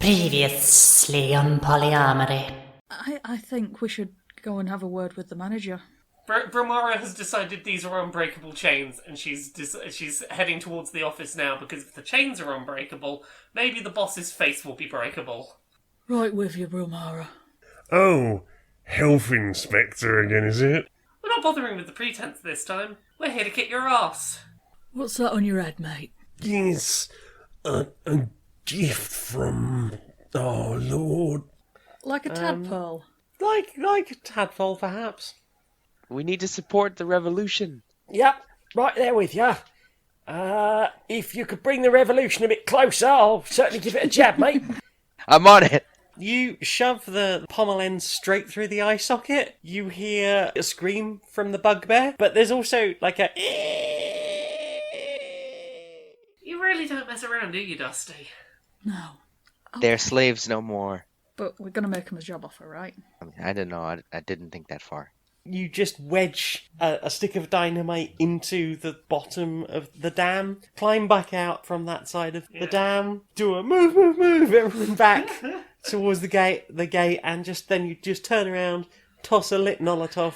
Previously on PolyArmoury. I think we should go and have a word with the manager. Brilmara has decided these are unbreakable chains, and she's heading towards the office now because if the chains are unbreakable, maybe the boss's face will be breakable. Right with you, Brilmara. Oh, Health Inspector again, is it? We're not bothering with the pretense this time. We're here to kick your ass. What's that on your head, mate? Yes, a gift from... Oh, Lord. Like a tadpole? Like a tadpole, perhaps. We need to support the revolution. Yep, right there with you. If you could bring the revolution a bit closer, I'll certainly give it a jab, mate. I'm on it. You shove the pommel end straight through the eye socket. You hear a scream from the bugbear, but there's also like a... You really don't mess around, do you, Dusty? No. They're slaves no more. But we're going to make him a job offer, right? I don't know. I didn't think that far. You just wedge a stick of dynamite into the bottom of the dam, climb back out from that side of the dam, do a move, everyone back towards the gate, and then you just turn around, toss a lit Molotov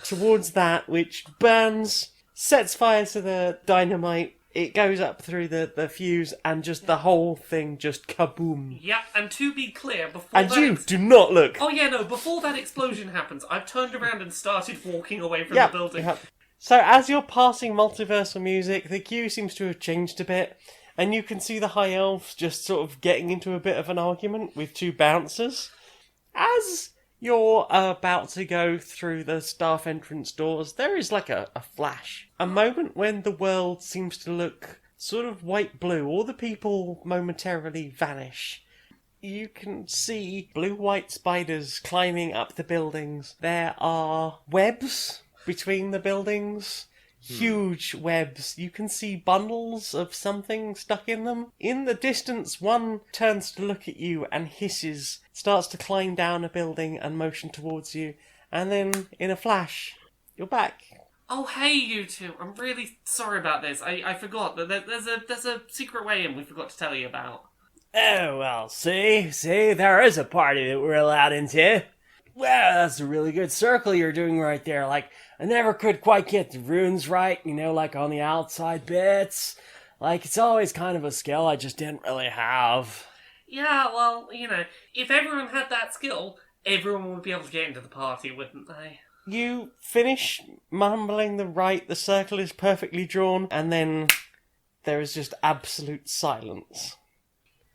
towards that, which burns, sets fire to the dynamite. It goes up through the fuse, and just the whole thing just kaboom. Yeah, and to be clear, before And you do not look. Oh yeah, no, before that explosion happens, I've turned around and started walking away from the building. Yep. So as you're passing multiversal music, the cue seems to have changed a bit, and you can see the High Elves just sort of getting into a bit of an argument with two bouncers. As you're about to go through the staff entrance doors, there is like a flash. A moment when the world seems to look sort of white-blue. All the people momentarily vanish. You can see blue-white spiders climbing up the buildings. There are webs between the buildings. Huge webs. You can see bundles of something stuck in them. In the distance, one turns to look at you and hisses, starts to climb down a building and motion towards you, and then, in a flash, you're back. Oh hey you two, I'm really sorry about this. I forgot that there's a secret way in we forgot to tell you about. Oh, well, see, there is a party that we're allowed into. Well, that's a really good circle you're doing right there. Like, I never could quite get the runes right, like on the outside bits. Like, it's always kind of a skill I just didn't really have. Yeah, well, if everyone had that skill, everyone would be able to get into the party, wouldn't they? You finish mumbling the circle is perfectly drawn, and then there is just absolute silence.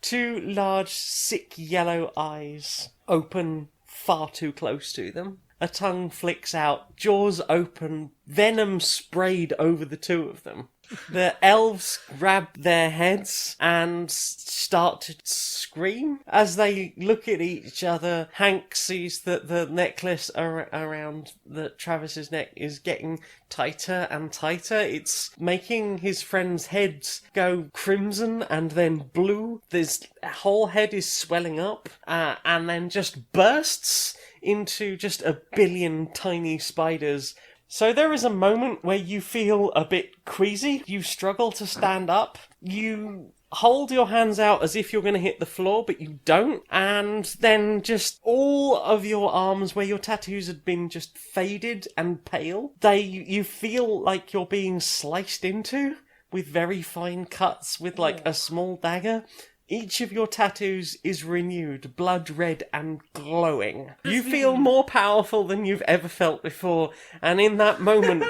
Two large, sick yellow eyes open far too close to them. A tongue flicks out, jaws open, venom sprayed over the two of them. The elves grab their heads and start to scream. As they look at each other, Hank sees that the necklace around Travis's neck is getting tighter and tighter. It's making his friend's heads go crimson and then blue. His whole head is swelling up and then just bursts into just a billion tiny spiders. So there is a moment where you feel a bit queasy. You struggle to stand up. You hold your hands out as if you're going to hit the floor, but you don't. And then just all of your arms, where your tattoos had been just faded and pale, you feel like you're being sliced into with very fine cuts with like a small dagger. Each of your tattoos is renewed, blood red and glowing. You feel more powerful than you've ever felt before, and in that moment,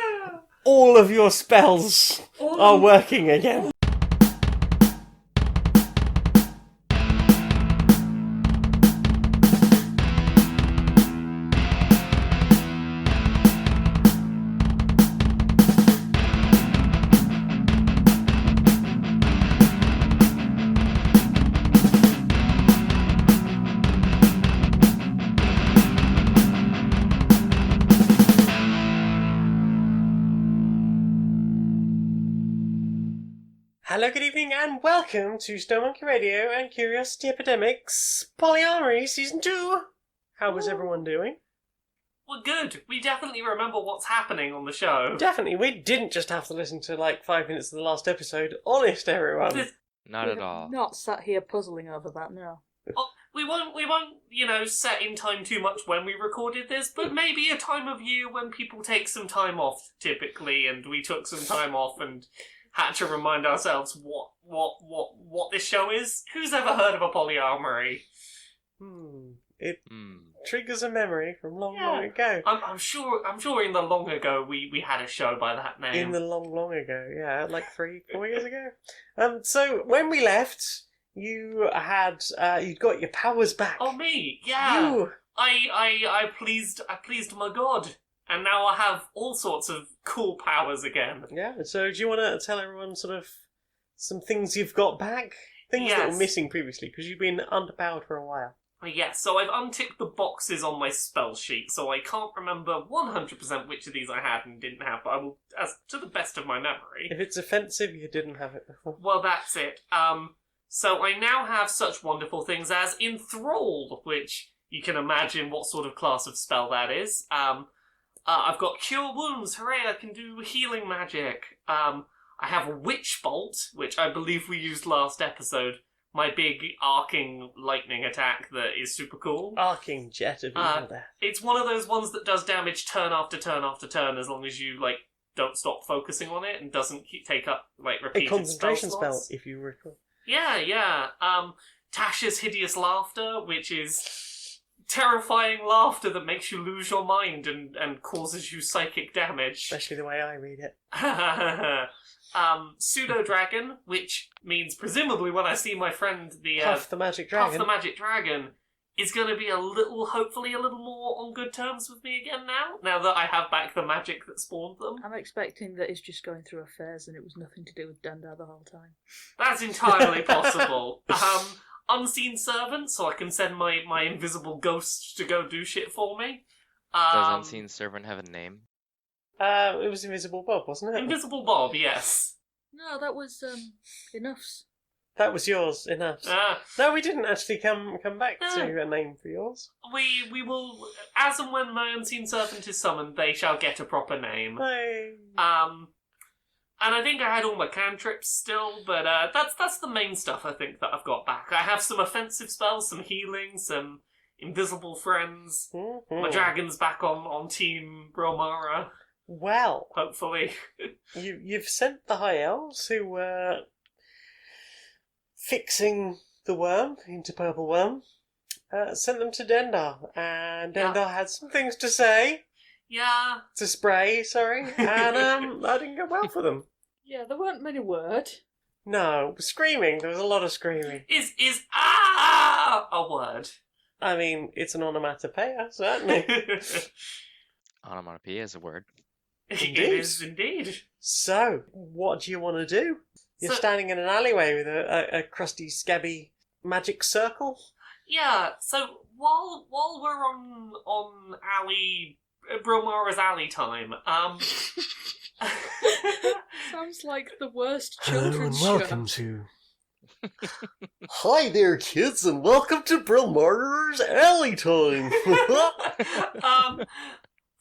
all of your spells are working again. Hello, good evening, and welcome to Stone Monkey Radio and Curiosity Epidemics PolyArmoury Season 2. How was everyone doing? Well, good. We definitely remember what's happening on the show. Definitely, we didn't just have to listen to like 5 minutes of the last episode. Honest, everyone. Not at all. Not sat here puzzling over that, no. We won't, set in time too much when we recorded this, but maybe a time of year when people take some time off, typically, and we took some time off and had to remind ourselves what this show is. Who's ever heard of a PolyArmoury? It triggers a memory from long ago. I'm sure in the long ago we had a show by that name. In the long ago, yeah, like 3-4 years ago. So when we left, you'd got your powers back. Oh, me? Yeah. You. I pleased my god, and now I have all sorts of cool powers again. Yeah. So do you want to tell everyone sort of some things you've got back, things that were missing previously, because you've been underpowered for a while? Yes, so I've unticked the boxes on my spell sheet, so I can't remember 100% which of these I had and didn't have, but I will, as to the best of my memory. If it's offensive, you didn't have it before. Well, that's it. So I now have such wonderful things as Enthrall, which you can imagine what sort of class of spell that is. I've got Cure Wounds, hooray, I can do healing magic. I have Witch Bolt, which I believe we used last episode. My big arcing lightning attack that is super cool. Arcing jet of evil death. It's one of those ones that does damage turn after turn after turn, as long as you don't stop focusing on it and doesn't take up repeated a concentration spell, slots. if you recall. Yeah. Tasha's Hideous Laughter, which is terrifying laughter that makes you lose your mind and causes you psychic damage. Especially the way I read it. Pseudo Dragon, which means presumably when I see my friend Puff the Magic Dragon. Puff the Magic Dragon is going to be hopefully a little more on good terms with me again now that I have back the magic that spawned them. I'm expecting that it's just going through affairs and it was nothing to do with Dendar the whole time. That's entirely possible. Unseen Servant, so I can send my invisible ghost to go do shit for me. Does Unseen Servant have a name? It was Invisible Bob, wasn't it? Invisible Bob, yes. No, that was Enough's. That was yours, enough. No, we didn't actually come back to a name for yours. We will, as and when my Unseen Servant is summoned, they shall get a proper name. Hey. And I think I had all my cantrips still, but that's the main stuff I think that I've got back. I have some offensive spells, some healing, some invisible friends. Mm-hmm. My dragon's back on Team Brilmara. Well, hopefully. you've sent the High Elves who were fixing the worm into Purple Worm. Sent them to Dendar, and Dendar had some things to say. Yeah. To spray, sorry, and that didn't go well for them. Yeah, there weren't many words. No, screaming. There was a lot of screaming. Is a word? I mean, it's an onomatopoeia, certainly. Onomatopoeia is a word. Indeed. It is indeed. So, what do you want to do? You're standing in an alleyway with a crusty, scabby magic circle? Yeah, so while we're on Brilmara's alley time, Sounds like the worst Hello children's and welcome show. to... Hi there, kids, and welcome to Brilmara's alley time!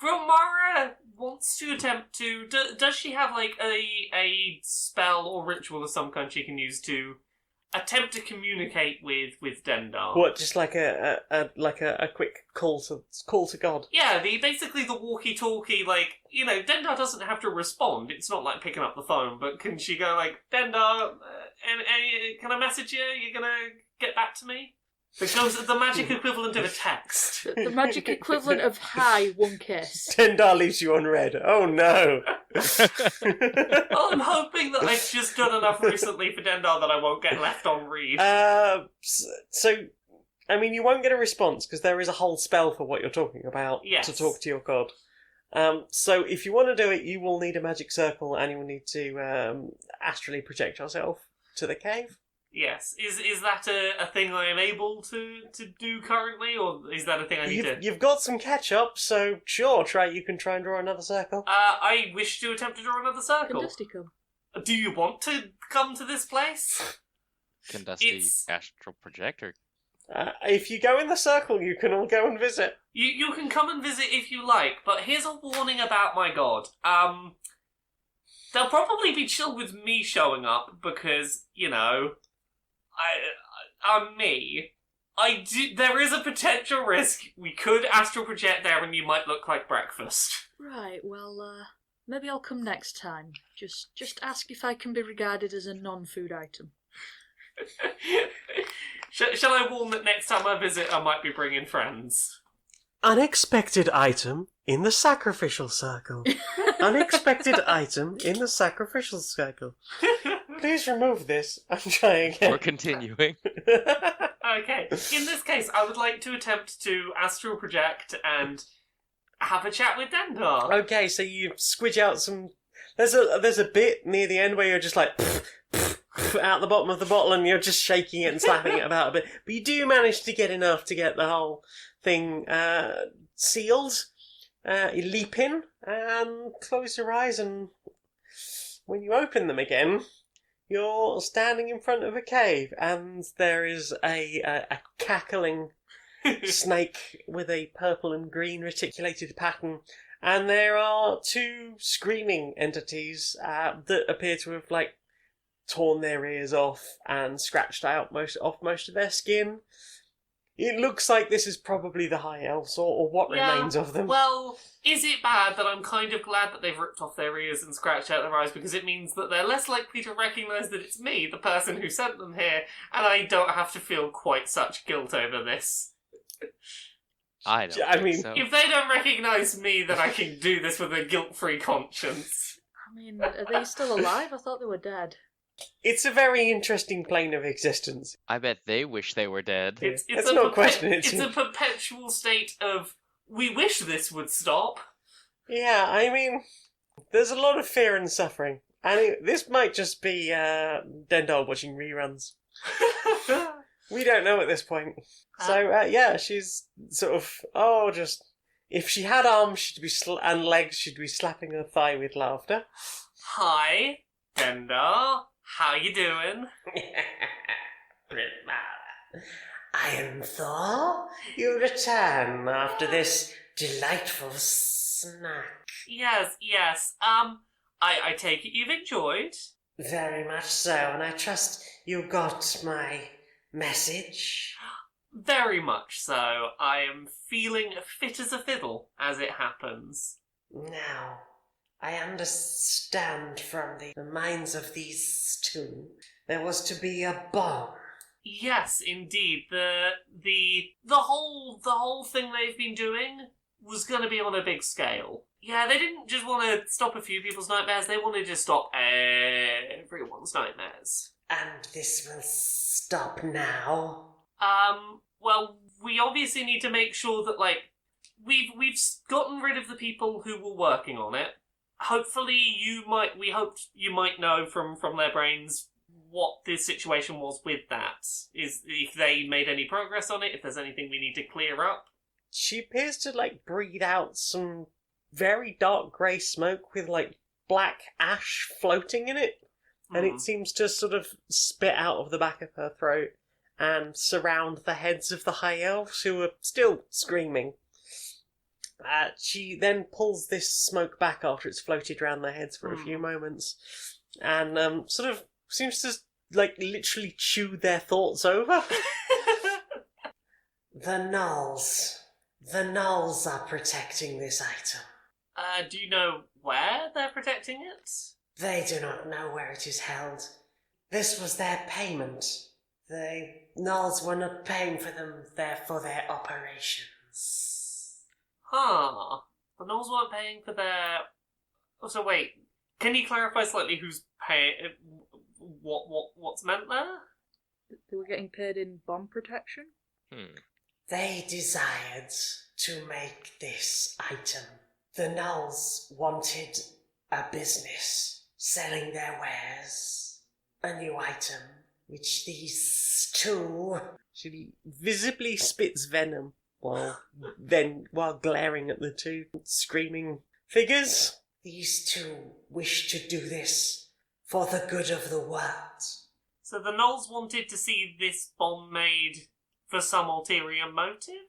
Brilmara wants to attempt to... Does she have, a spell or ritual of some kind she can use to attempt to communicate with Dendar? What, just like a quick call to God? Yeah, basically the walkie-talkie, Dendar doesn't have to respond. It's not like picking up the phone, but can she go Dendar, can I message you? You're gonna get back to me? The magic equivalent of a text. The magic equivalent of hi, one kiss. Dendar leaves you unread. Oh no! Well, I'm hoping that I've just done enough recently for Dendar that I won't get left on read. So, I mean, you won't get a response because there is a whole spell for what you're talking about to talk to your god. So if you want to do it, you will need a magic circle and you will need to astrally project yourself to the cave. Yes. Is that a thing I am able to do currently, or is that a thing I need to... You've got some catch-up, so sure, you can try and draw another circle. I wish to attempt to draw another circle. Can Dusty come? Do you want to come to this place? Can Dusty astral projector? If you go in the circle, you can all go and visit. You can come and visit if you like, but here's a warning about my god. They'll probably be chill with me showing up because, I'm me. There is a potential risk. We could astral project there and you might look like breakfast. Right, well, maybe I'll come next time. Just ask if I can be regarded as a non-food item. Shall I warn that next time I visit I might be bringing friends? Unexpected item in the sacrificial circle. Unexpected item in the sacrificial circle. Please remove this. I'm trying again. We're continuing. Okay, in this case, I would like to attempt to astral project and have a chat with Dendar. Okay, so you squidge out some. There's a bit near the end where you're just like out the bottom of the bottle, and you're just shaking it and slapping it about a bit. But you do manage to get enough to get the whole thing sealed. You leap in and close your eyes, and when you open them again, you're standing in front of a cave, and there is a cackling snake with a purple and green reticulated pattern, and there are two screaming entities that appear to have torn their ears off and scratched out most of their skin. It looks like this is probably the High Elves, or what remains of them. Well, is it bad that I'm kind of glad that they've ripped off their ears and scratched out their eyes, because it means that they're less likely to recognise that it's me, the person who sent them here, and I don't have to feel quite such guilt over this. I mean, so. If they don't recognise me, then I can do this with a guilt-free conscience. I mean, are they still alive? I thought they were dead. It's a very interesting plane of existence. I bet they wish they were dead. That's no question. It's a perpetual state of, we wish this would stop. Yeah, I mean, there's a lot of fear and suffering. And this might just be Dendal watching reruns. We don't know at this point. So, yeah, she's sort of, if she had arms and legs, she'd be slapping her thigh with laughter. Hi, Dendal. How you doing? Brilmara, Iron Thor, you return after this delightful snack. Yes. I take it you've enjoyed. Very much so, and I trust you got my message. Very much so. I am feeling fit as a fiddle, as it happens. Now, I understand from the minds of these two, there was to be a bomb. Yes, indeed. The whole thing they've been doing was going to be on a big scale. Yeah, they didn't just want to stop a few people's nightmares, they wanted to stop everyone's nightmares. And this will stop now? Well, we obviously need to make sure that, we've gotten rid of the people who were working on it. Hopefully we hoped you might know from their brains what the situation was with that. If they made any progress on it, if there's anything we need to clear up. She appears to, breathe out some very dark grey smoke with, black ash floating in it. And it seems to sort of spit out of the back of her throat and surround the heads of the High Elves, who are still screaming. She then pulls this smoke back after it's floated around their heads for a few moments, and sort of seems to, literally chew their thoughts over. The Gnolls. The Gnolls are protecting this item. Do you know where they're protecting it? They do not know where it is held. This was their payment. The Gnolls were not paying for them for their operations. Huh. The Gnolls weren't paying for their... Oh, so wait, can you clarify slightly who's paying... What's meant there? They were getting paid in bomb protection? They desired to make this item. The Gnolls wanted a business selling their wares. A new item, which these two... She visibly spits venom while glaring at the two screaming figures. These two wish to do this for the good of the world. So the Gnolls wanted to see this bomb made for some ulterior motive?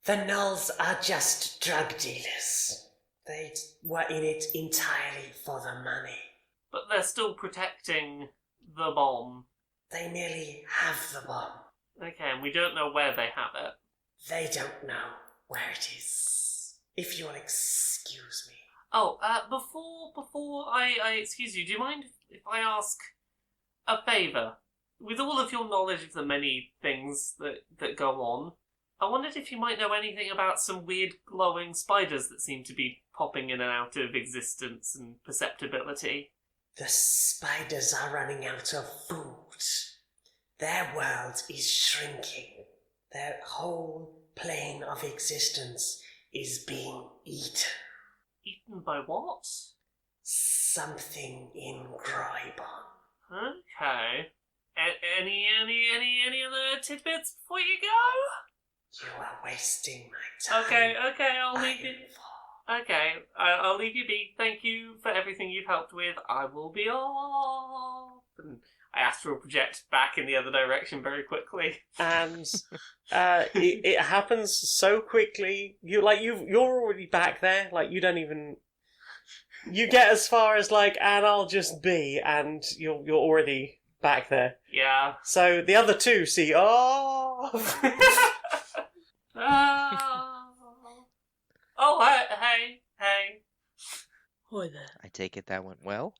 The Gnolls are just drug dealers. They were in it entirely for the money. But they're still protecting the bomb. They merely have the bomb. Okay, and we don't know where they have it. They don't know where it is. If you'll excuse me. Oh, before I excuse you, do you mind if I ask a favour? With all of your knowledge of the many things that go on, I wondered if you might know anything about some weird glowing spiders that seem to be popping in and out of existence and perceptibility. The spiders are running out of food. Their world is shrinking. Their whole plane of existence is being eaten. Eaten by what? Something in Groibon. Okay. Any other tidbits before you go? You are wasting my time. Okay, I'll leave you. Okay, I'll leave you be. Thank you for everything you've helped with. I will be off. And I astral project back in the other direction very quickly. And it happens so quickly. You're already back there. Like, you don't even. You get as far as like, and I'll just be, and you're already back there. Yeah. So the other two see. Oh. Oh, hey. Hi there. I take it that went well.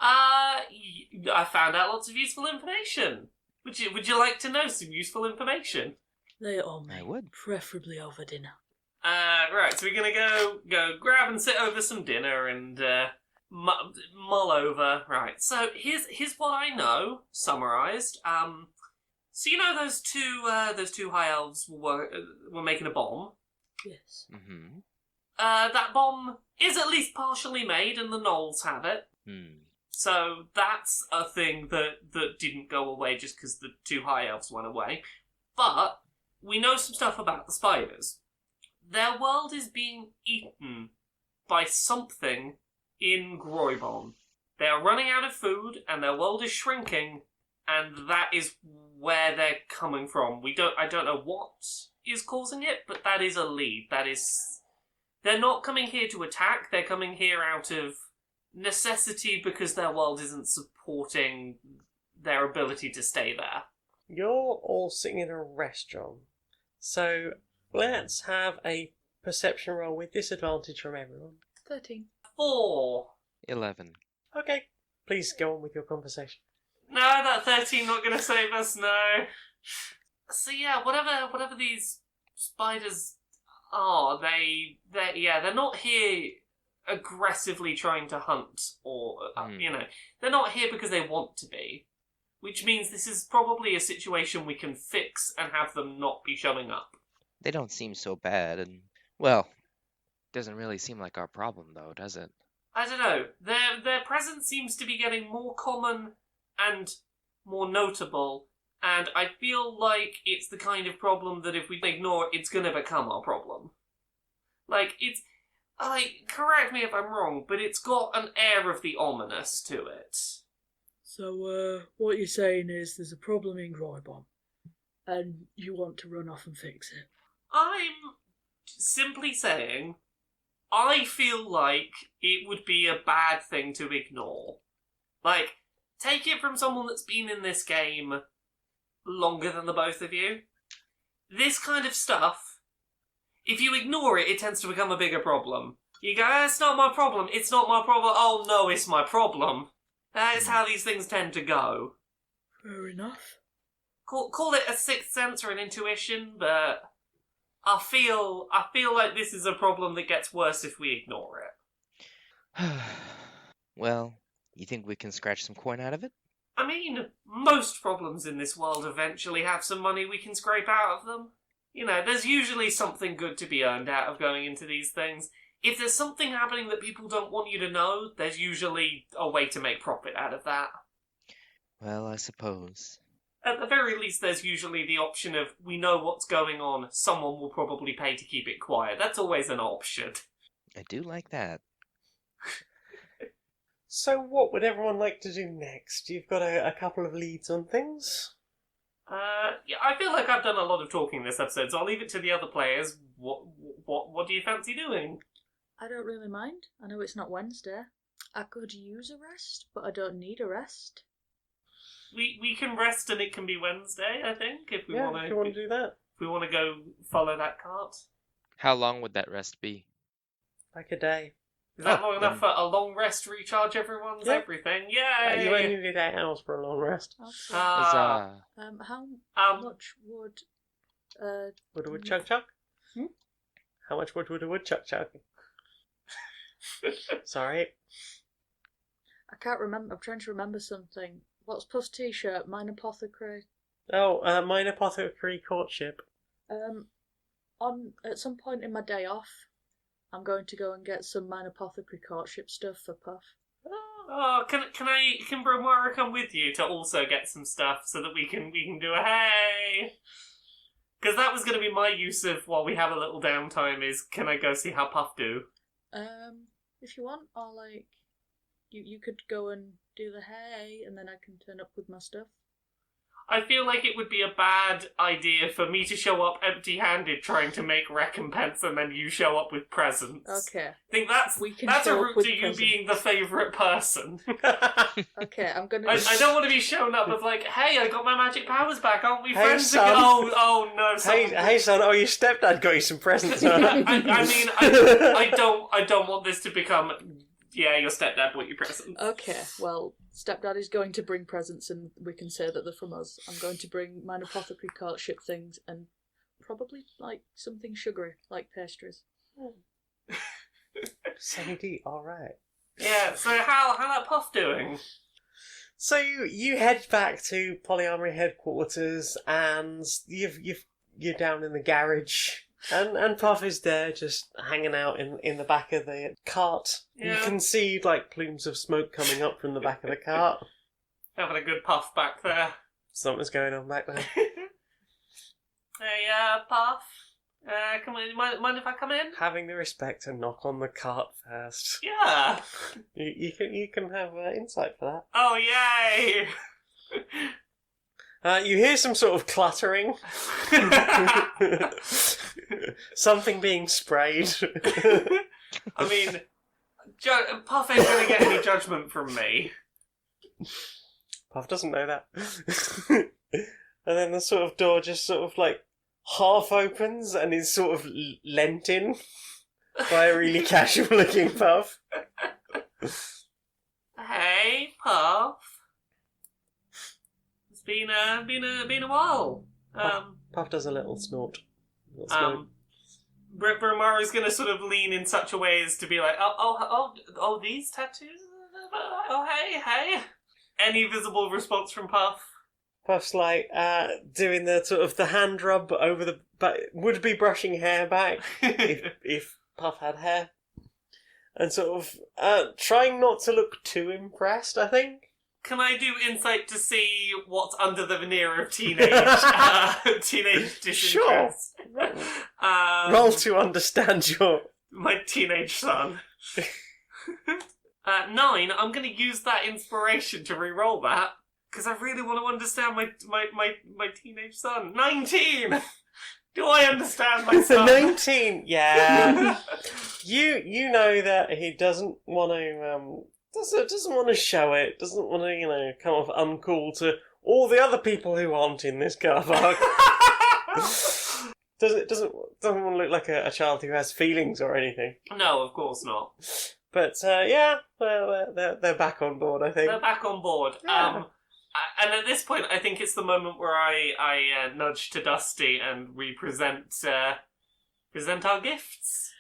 I found out lots of useful information. Would you like to know some useful information? Lay it on me. I would. Preferably over dinner. Right, so we're gonna go grab and sit over some dinner and mull over. Right, so here's what I know summarized. So you know those two high elves were making a bomb. Yes. Mm-hmm. That bomb is at least partially made, and the gnolls have it. So that's a thing that didn't go away just because the two high elves went away. But we know some stuff about the spiders. Their world is being eaten by something in Groibon. They are running out of food, and their world is shrinking, and that is where they're coming from. I don't know what is causing it, but that is a lead. They're not coming here to attack, they're coming here out of necessity because their world isn't supporting their ability to stay there. You're all sitting in a restaurant. So let's have a perception roll with disadvantage from everyone. 13. 4. 11. Okay. Please go on with your conversation. No, that 13 not gonna save us, no. So yeah, whatever these spiders are, they're not here aggressively trying to hunt or, they're not here because they want to be. Which means this is probably a situation we can fix and have them not be showing up. They don't seem so bad, and, well, doesn't really seem like our problem, though, does it? I don't know. Their presence seems to be getting more common and more notable, and I feel like it's the kind of problem that if we ignore it, it's going to become our problem. Correct me if I'm wrong, but it's got an air of the ominous to it. So, what you're saying is there's a problem in Groibon, and you want to run off and fix it. I'm simply saying, I feel like it would be a bad thing to ignore. Like, take it from someone that's been in this game longer than the both of you. This kind of stuff, if you ignore it, it tends to become a bigger problem. You go, it's not my problem, it's not my problem, oh no, it's my problem. That is how these things tend to go. Fair enough. Call it a sixth sense or an intuition, but I feel like this is a problem that gets worse if we ignore it. Well, you think we can scratch some coin out of it? I mean, most problems in this world eventually have some money we can scrape out of them. You know, there's usually something good to be earned out of going into these things. If there's something happening that people don't want you to know, there's usually a way to make profit out of that. Well, I suppose. At the very least, there's usually the option of, we know what's going on, someone will probably pay to keep it quiet. That's always an option. I do like that. So what would everyone like to do next? You've got a couple of leads on things? Yeah, I feel like I've done a lot of talking this episode, so I'll leave it to the other players. What do you fancy doing? I don't really mind. I know it's not Wednesday. I could use a rest, but I don't need a rest. we can rest and it can be Wednesday, I think, if we Yeah, want if you want to do that. if we want to go follow that cart. How long would that rest be? Like a day. Is that Oh, long enough then- for a long rest to recharge everyone's Yeah. everything? You Yay! only need 8 hours for a long rest. Okay. Ah, How much would Would a woodchuck chuck? Hmm? How much wood would a woodchuck chuck? Sorry. I can't remember. I'm trying to remember something. What's Puff's t-shirt? Mine apothecary. Oh, mine apothecary courtship. At some point in my day off, I'm going to go and get some Mine apothecary courtship stuff for Puff. Oh, can Brilmara come with you to also get some stuff so that we can do a hey? Because that was going to be my use of while we have a little downtime is can I go see how Puff do? If you want, or like, you could go and do the hey, and then I can turn up with my stuff. I feel like it would be a bad idea for me to show up empty-handed trying to make recompense and then you show up with presents. Okay. I think that's We can that's a show up route with to you presents. being the favourite person. Okay, I'm gonna. I don't want to be shown up with like, hey, I got my magic powers back, aren't we Hey, friends son. again? Oh no, someone... Hey son, oh, your stepdad got you some presents. I don't want this to become, yeah, your stepdad bought you presents. Okay, well, stepdaddy's going to bring presents, and we can say that they're from us. I'm going to bring Mine apothecary courtship things, and probably like something sugary, like pastries. Sadie, alright. Yeah, so how that Puff doing? So you head back to PolyArmoury headquarters, and you're down in the garage, and Puff is there just hanging out in the back of the cart. You Yeah. can see like plumes of smoke coming up from the back of the cart. Having a good puff back there. Something's going on back there. Hey, Puff. Come on, mind if I come in? Having the respect to knock on the cart first. Yeah. You can have insight for that. Oh, yay! You hear some sort of cluttering. Something being sprayed. I mean, Puff ain't gonna get any judgment from me. Puff doesn't know that. And then the sort of door just sort of like half opens and is sort of lent in by a really casual looking Puff. Hey, Puff. It's been a while. Puff does a little snort. Brilmara's gonna sort of lean in such a way as to be like, oh, these tattoos? Oh, hey. Any visible response from Puff? Puff's like doing the sort of the hand rub over the would be brushing hair back if Puff had hair, and sort of trying not to look too impressed. I think. Can I do insight to see what's under the veneer of teenage disinterest? Sure. Roll to understand your My teenage son. 9. I'm going to use that inspiration to re-roll that because I really want to understand my teenage son. 19. Do I understand my son? 19. Yeah. you know that he doesn't want to doesn't want to show it. Doesn't want to come off uncool to all the other people who aren't in this car park. doesn't want to look like a child who has feelings or anything. No, of course not. But yeah, they're back on board. I think They're back on board. Yeah. And at this point, I think it's the moment where I nudge to Dusty and we present our gifts.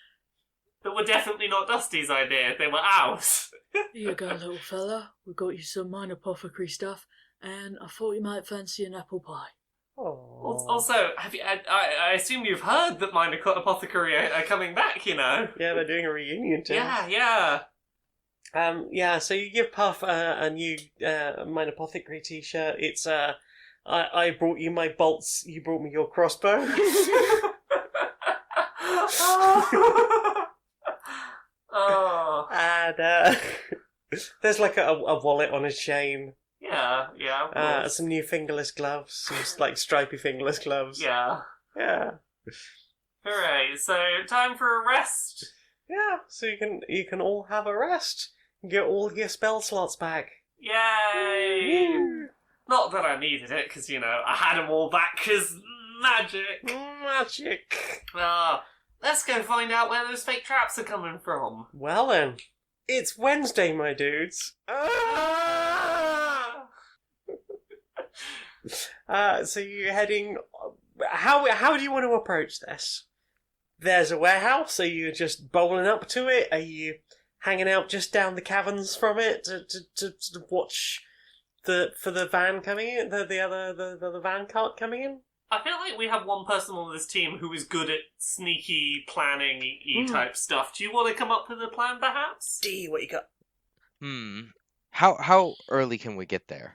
That were definitely not Dusty's idea. They were ours. Here you go, little fella. We got you some Mine apothecary stuff, and I thought you might fancy an apple pie. Oh. Also, I assume you've heard that Mine Apothecary are coming back, you know? Yeah, they're doing a reunion too. Yeah. Yeah, so you give Puff a new Mine Apothecary t-shirt. It's I brought you my bolts, you brought me your crossbow. Oh. And there's like a wallet on his chain. Yeah, of course. Some new fingerless gloves, some like stripy fingerless gloves. Yeah. Yeah. Hooray. So, time for a rest. Yeah, so you can all have a rest and get all your spell slots back. Yay! Not that I needed it, because, I had them all back, because magic. Magic. Let's go find out where those fake traps are coming from. Well then, it's Wednesday, my dudes. So you're heading. How do you want to approach this? There's a warehouse. Are you just bowling up to it? Are you hanging out just down the caverns from it to watch for the van coming in? The van cart coming in. I feel like we have one person on this team who is good at sneaky planning-y type stuff. Do you want to come up with a plan, perhaps? D, what you got? How early can we get there?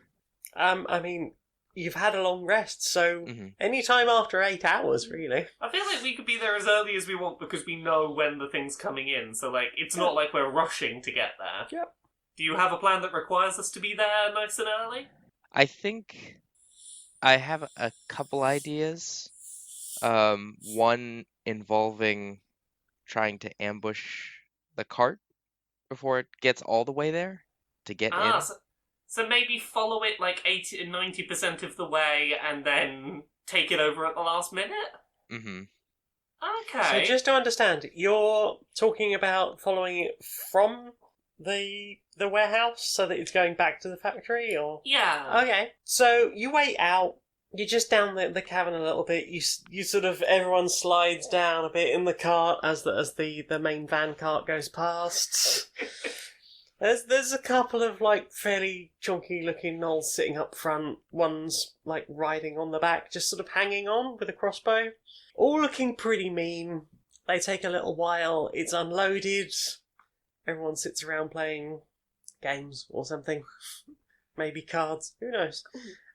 I mean, you've had a long rest, so any time after 8 hours, really. I feel like we could be there as early as we want because we know when the thing's coming in, so it's not like we're rushing to get there. Yep. Do you have a plan that requires us to be there nice and early? I think I have a couple ideas. One involving trying to ambush the cart before it gets all the way there to get in. So maybe follow it 80 and 90% of the way and then take it over at the last minute? Mm-hmm. Okay. So just to understand, you're talking about following it from the warehouse so that it's going back to the factory, or? Yeah. Okay. So you wait out. You're just down the cavern a little bit. You sort of everyone slides down a bit in the cart as the main van cart goes past. There's a couple of fairly chunky looking gnolls sitting up front. One's riding on the back, just sort of hanging on with a crossbow. All looking pretty mean. They take a little while. It's unloaded. Everyone sits around playing games or something. Maybe cards. Who knows?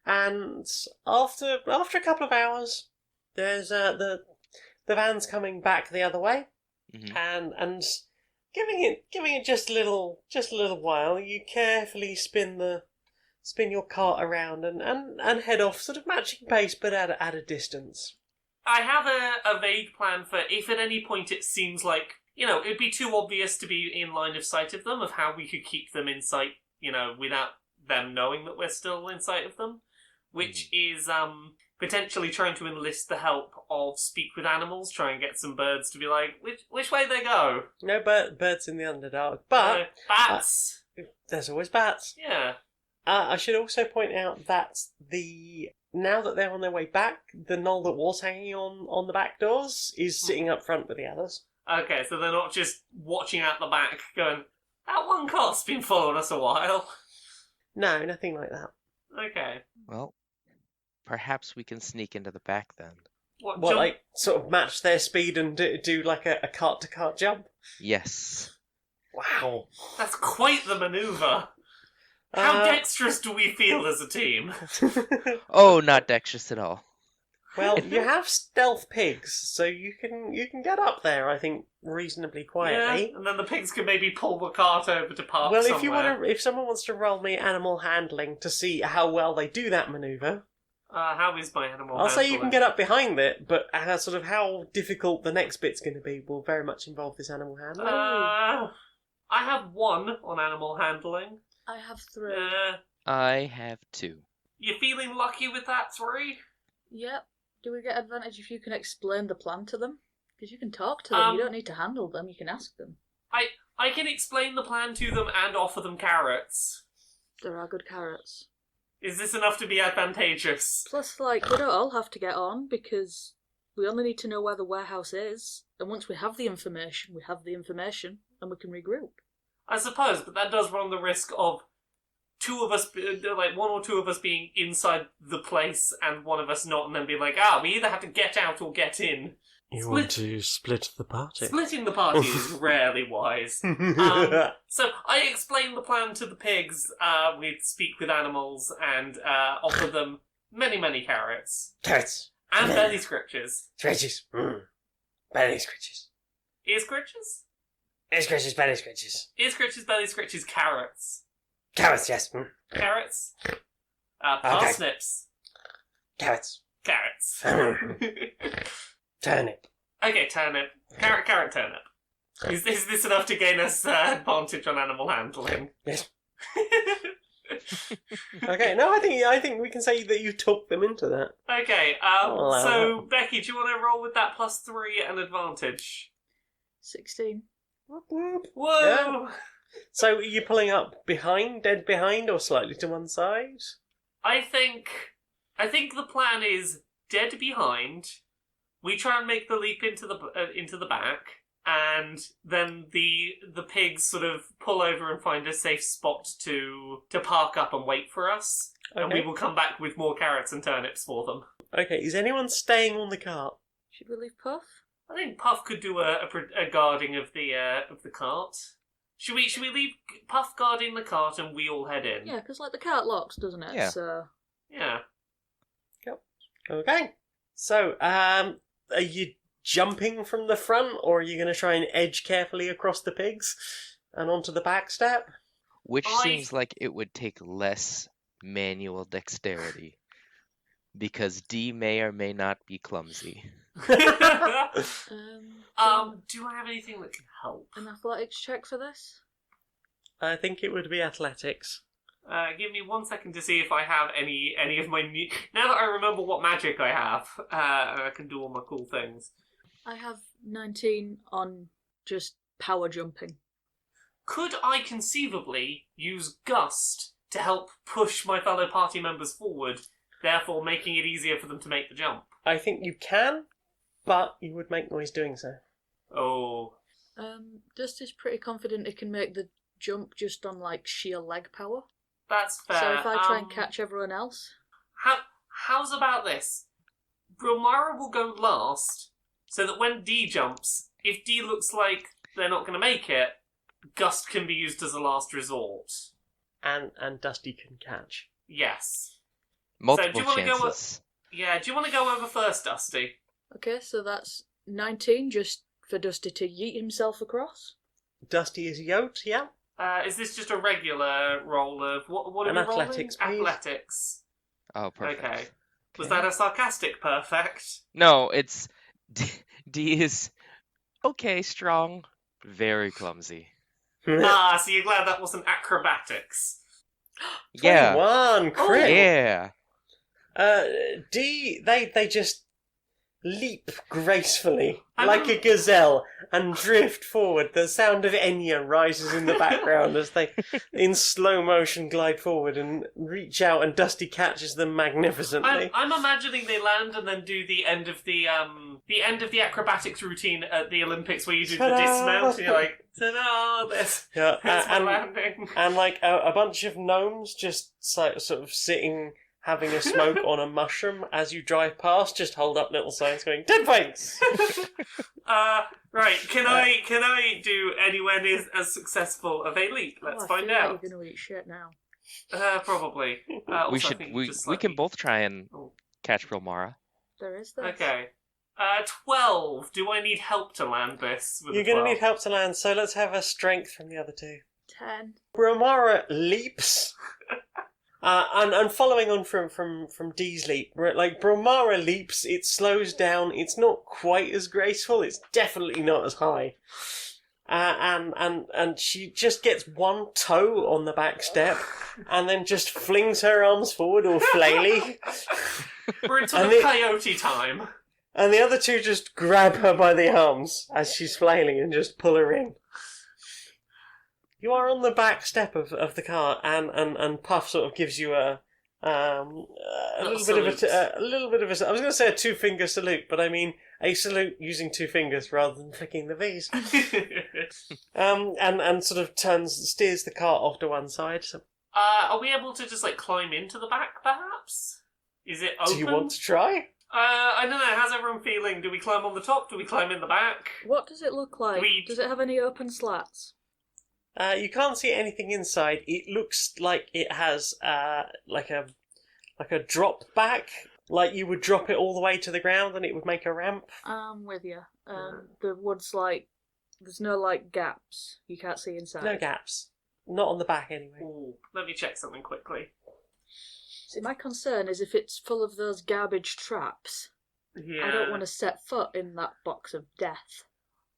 And after a couple of hours, there's the van's coming back the other way, and giving it just a little while. You carefully spin your cart around and head off, sort of matching pace, but at a distance. I have a vague plan for if at any point it seems like it'd be too obvious to be in line of sight of them, of how we could keep them in sight, without them knowing that we're still in sight of them. Which is potentially trying to enlist the help of speak with animals, try and get some birds to be like, which way they go? No birds in the Underdark, but bats. There's always bats. Yeah. I should also point out that now that they're on their way back, the gnoll that was hanging on the back doors is sitting up front with the others. Okay, so they're not just watching out the back, going, that one cart's been following us a while. No, nothing like that. Okay. Well, perhaps we can sneak into the back then. What sort of match their speed and do a cart-to-cart jump? Yes. Wow. That's quite the manoeuvre. How dexterous do we feel as a team? Oh, not dexterous at all. Well, you have stealth pigs, so you can get up there, I think, reasonably quietly. Yeah, and then the pigs can maybe pull the cart over to park well, somewhere. if someone wants to roll me animal handling to see how well they do that manoeuvre, how is my animal I'll say handling? you can get up behind it, but sort of how difficult the next bit's going to be will very much involve this animal handling. I have 1 on animal handling. I have 3. I have 2. You feeling lucky with that 3? Yep. Do we get advantage if you can explain the plan to them? Because you can talk to them, you don't need to handle them, you can ask them. I can explain the plan to them and offer them carrots. There are good carrots. Is this enough to be advantageous? Plus, we don't all have to get on, because we only need to know where the warehouse is, and once we have the information, and we can regroup. I suppose, but that does run the risk of 2 of us, 1 or 2 of us being inside the place and one of us not, and then be like, we either have to get out or get in. You want to split the party? Splitting the party is rarely wise. So I explain the plan to the pigs, we speak with animals, and offer them many, many carrots. Carrots. And belly scratches. Scratches. Belly scratches. Ear scratches? Ear scratches, belly scratches. Ear scratches, belly scratches, carrots. Carrots, yes. Carrots. Parsnips. Carrots. Carrots. Turnip. Okay, turnip. Carrot, turnip. Is this enough to gain us advantage on animal handling? Yes. Okay, no, I think we can say that you took them into that. Okay, I'll allow so that. Becky, do you want to roll with that +3 and advantage? 16. Whoa! Yeah. So are you pulling up behind, dead behind, or slightly to one side? I think the plan is dead behind. We try and make the leap into the back, and then the pigs sort of pull over and find a safe spot to park up and wait for us, and we Okay. will come back with more carrots and turnips for them. Okay, is anyone staying on the cart? Should we leave Puff? I think Puff could do a guarding of the cart. Should we leave Puff guarding the cart and we all head in? Yeah, because like the cart locks, doesn't it? Yeah. So Yeah. Okay. So, are you jumping from the front, or are you going to try and edge carefully across the pigs and onto the back step? Which I- seems like it would take less manual dexterity. Because D may or may not be clumsy. Do do I have anything that can help? an athletics check for this? I think it would be athletics. Give me 1 second to see if I have any of my new... Now that I remember what magic I have, I can do all my cool things. I have 19 on just power jumping. Could I conceivably use Gust to help push my fellow party members forward, therefore making it easier for them to make the jump? I think you can, but you would make noise doing so. Oh. Dusty's pretty confident it can make the jump just on like sheer leg power. That's fair. So if I try and catch everyone else, How's about this? Brilmara will go last, so that when D jumps, if D looks like they're not going to make it, Gust can be used as a last resort. And Dusty can catch. Yes. Multiple do you wanna go chances. Yeah, do you want to go over first, Dusty? okay, so that's 19 just for Dusty to yeet himself across. Dusty is yoked, yeah? Is this just a regular roll of... What are An we rolling? athletics, please. Athletics. Oh, perfect. Okay. Was Okay. that a sarcastic perfect? No, it's D is okay, strong, very clumsy. So you're glad that wasn't acrobatics. Yeah, 21, crit! yeah. D, they just leap gracefully, I'm- like a gazelle, and drift forward. The sound of Enya rises in the background as they, in slow motion, glide forward and reach out, and Dusty catches them magnificently. I'm imagining they land and then do the end of the acrobatics routine at the Olympics where you do the Ta-da! dismount and you're like, ta-da, there's Yeah, my landing. and like a bunch of gnomes just sort of sitting, having a smoke on a mushroom as you drive past, just hold up little signs going, 10 points! Right, can I do anywhere near as successful of a leap? Let's I find feel like out. you're going to eat shit now. Probably. We Also, I should think we just we can slightly- both try and Oh. catch Brilmara. There is this. Okay. 12. Do I need help to land this? With You're a going to 12? need help to land, so let's have a strength from the other two. 10. Brilmara leaps, and following on from Dee's leap, like Brilmara leaps, it slows down. It's not quite as graceful. It's definitely not as high. And she just gets one toe on the back step, and then just flings her arms forward, all flaily, We're into And the it- coyote time. and the other two just grab her by the arms as she's flailing and just pull her in. You are on the back step of the car, and Puff sort of gives you a little bit of a. I was going to say a 2-finger salute, but I mean a salute using 2 fingers rather than flicking the V's. And sort of steers the cart off to one side. So, Are we able to just like climb into the back, perhaps? Is it open? do you want to try? I don't know. How's everyone feeling? Do we climb on the top? Do we climb in the back? What does it look like? We- Does it have any open slats? You can't see anything inside. It looks like it has like a drop back, like you would drop it all the way to the ground and it would make a ramp. I'm with you. The wood's like, there's no like gaps. You can't see inside. No gaps. Not on the back anyway. Ooh, let me check something quickly. See, my concern is if it's full of those garbage traps, Yeah. I don't want to set foot in that box of death.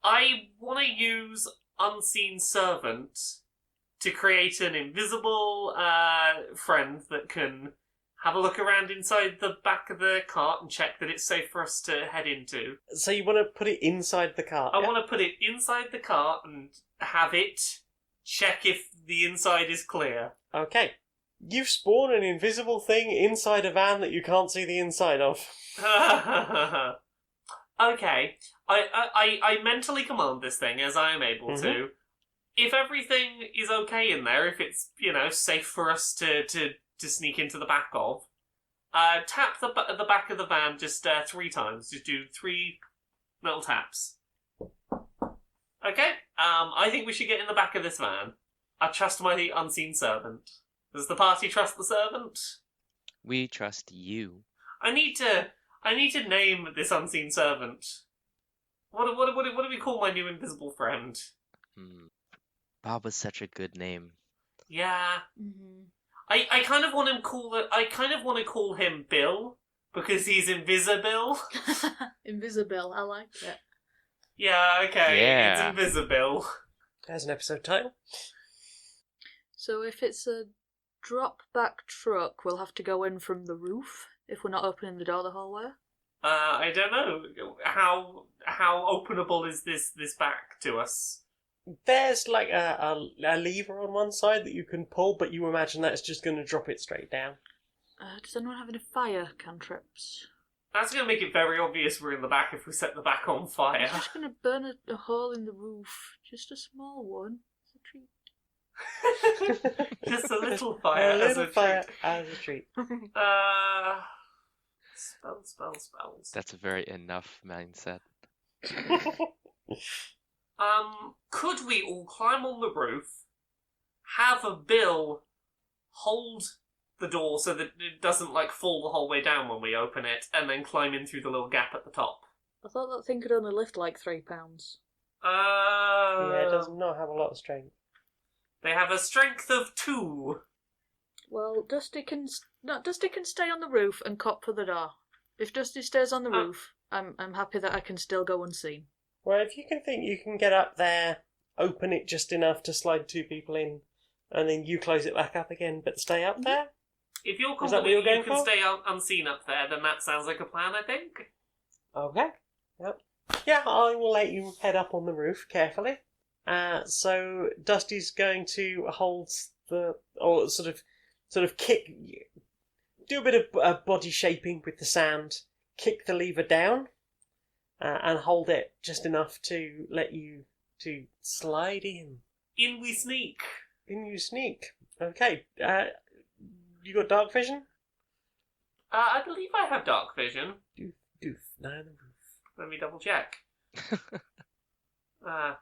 I want to use Unseen Servant to create an invisible friend that can have a look around inside the back of the cart and check that it's safe for us to head into. So you want to put it inside the cart? I yeah? want to put it inside the cart and have it check if the inside is clear. Okay. You've spawned an invisible thing inside a van that you can't see the inside of. Okay. I mentally command this thing as I am able to. If everything is okay in there, if it's, safe for us to sneak into the back of, tap the back of the van just 3 times. Just do 3 little taps. Okay. I think we should get in the back of this van. I trust my unseen servant. Does the party trust the servant? We trust you. I need to name this unseen servant. What do we call my new invisible friend? Bob was such a good name. Yeah. Mm-hmm. I kind of want to call him Bill because he's invisible. Invisible, I like it. Yeah, okay. Yeah. It's invisible. There's an episode title. So if it's a drop-back truck, we'll have to go in from the roof if we're not opening the door the whole way? I don't know. How openable is this back to us? There's like a lever on one side that you can pull, but you imagine that's just going to drop it straight down. Does anyone have any fire cantrips? That's going to make it very obvious we're in the back if we set the back on fire. I'm just going to burn a hole in the roof. Just a small one. It's a treat. Just a little fire. A little as a fire treat. as a treat. Spells. That's a very enough mindset. Could we all climb on the roof, have a Bill hold the door so that it doesn't fall the whole way down when we open it, and then climb in through the little gap at the top? I thought that thing could only lift like 3 pounds. Yeah, it does not have a lot of strength. They have a strength of 2. Well, Dusty can stay on the roof and cop for the door. If Dusty stays on the roof, I'm happy that I can still go unseen. Well, if you can think you can get up there, open it just enough to slide 2 people in, and then you close it back up again, but stay up there? If you're Is that what you're confident you going can for? stay unseen up there, then that sounds like a plan, I think. Okay. Yep. Yeah, I will let you head up on the roof carefully. So Dusty's going to hold or sort of kick, do a bit of body shaping with the sand, kick the lever down, and hold it just enough to let you to slide in. In we sneak. In you sneak. Okay. You got dark vision? I believe I have dark vision. Doof. No, on the roof. Let me double check. I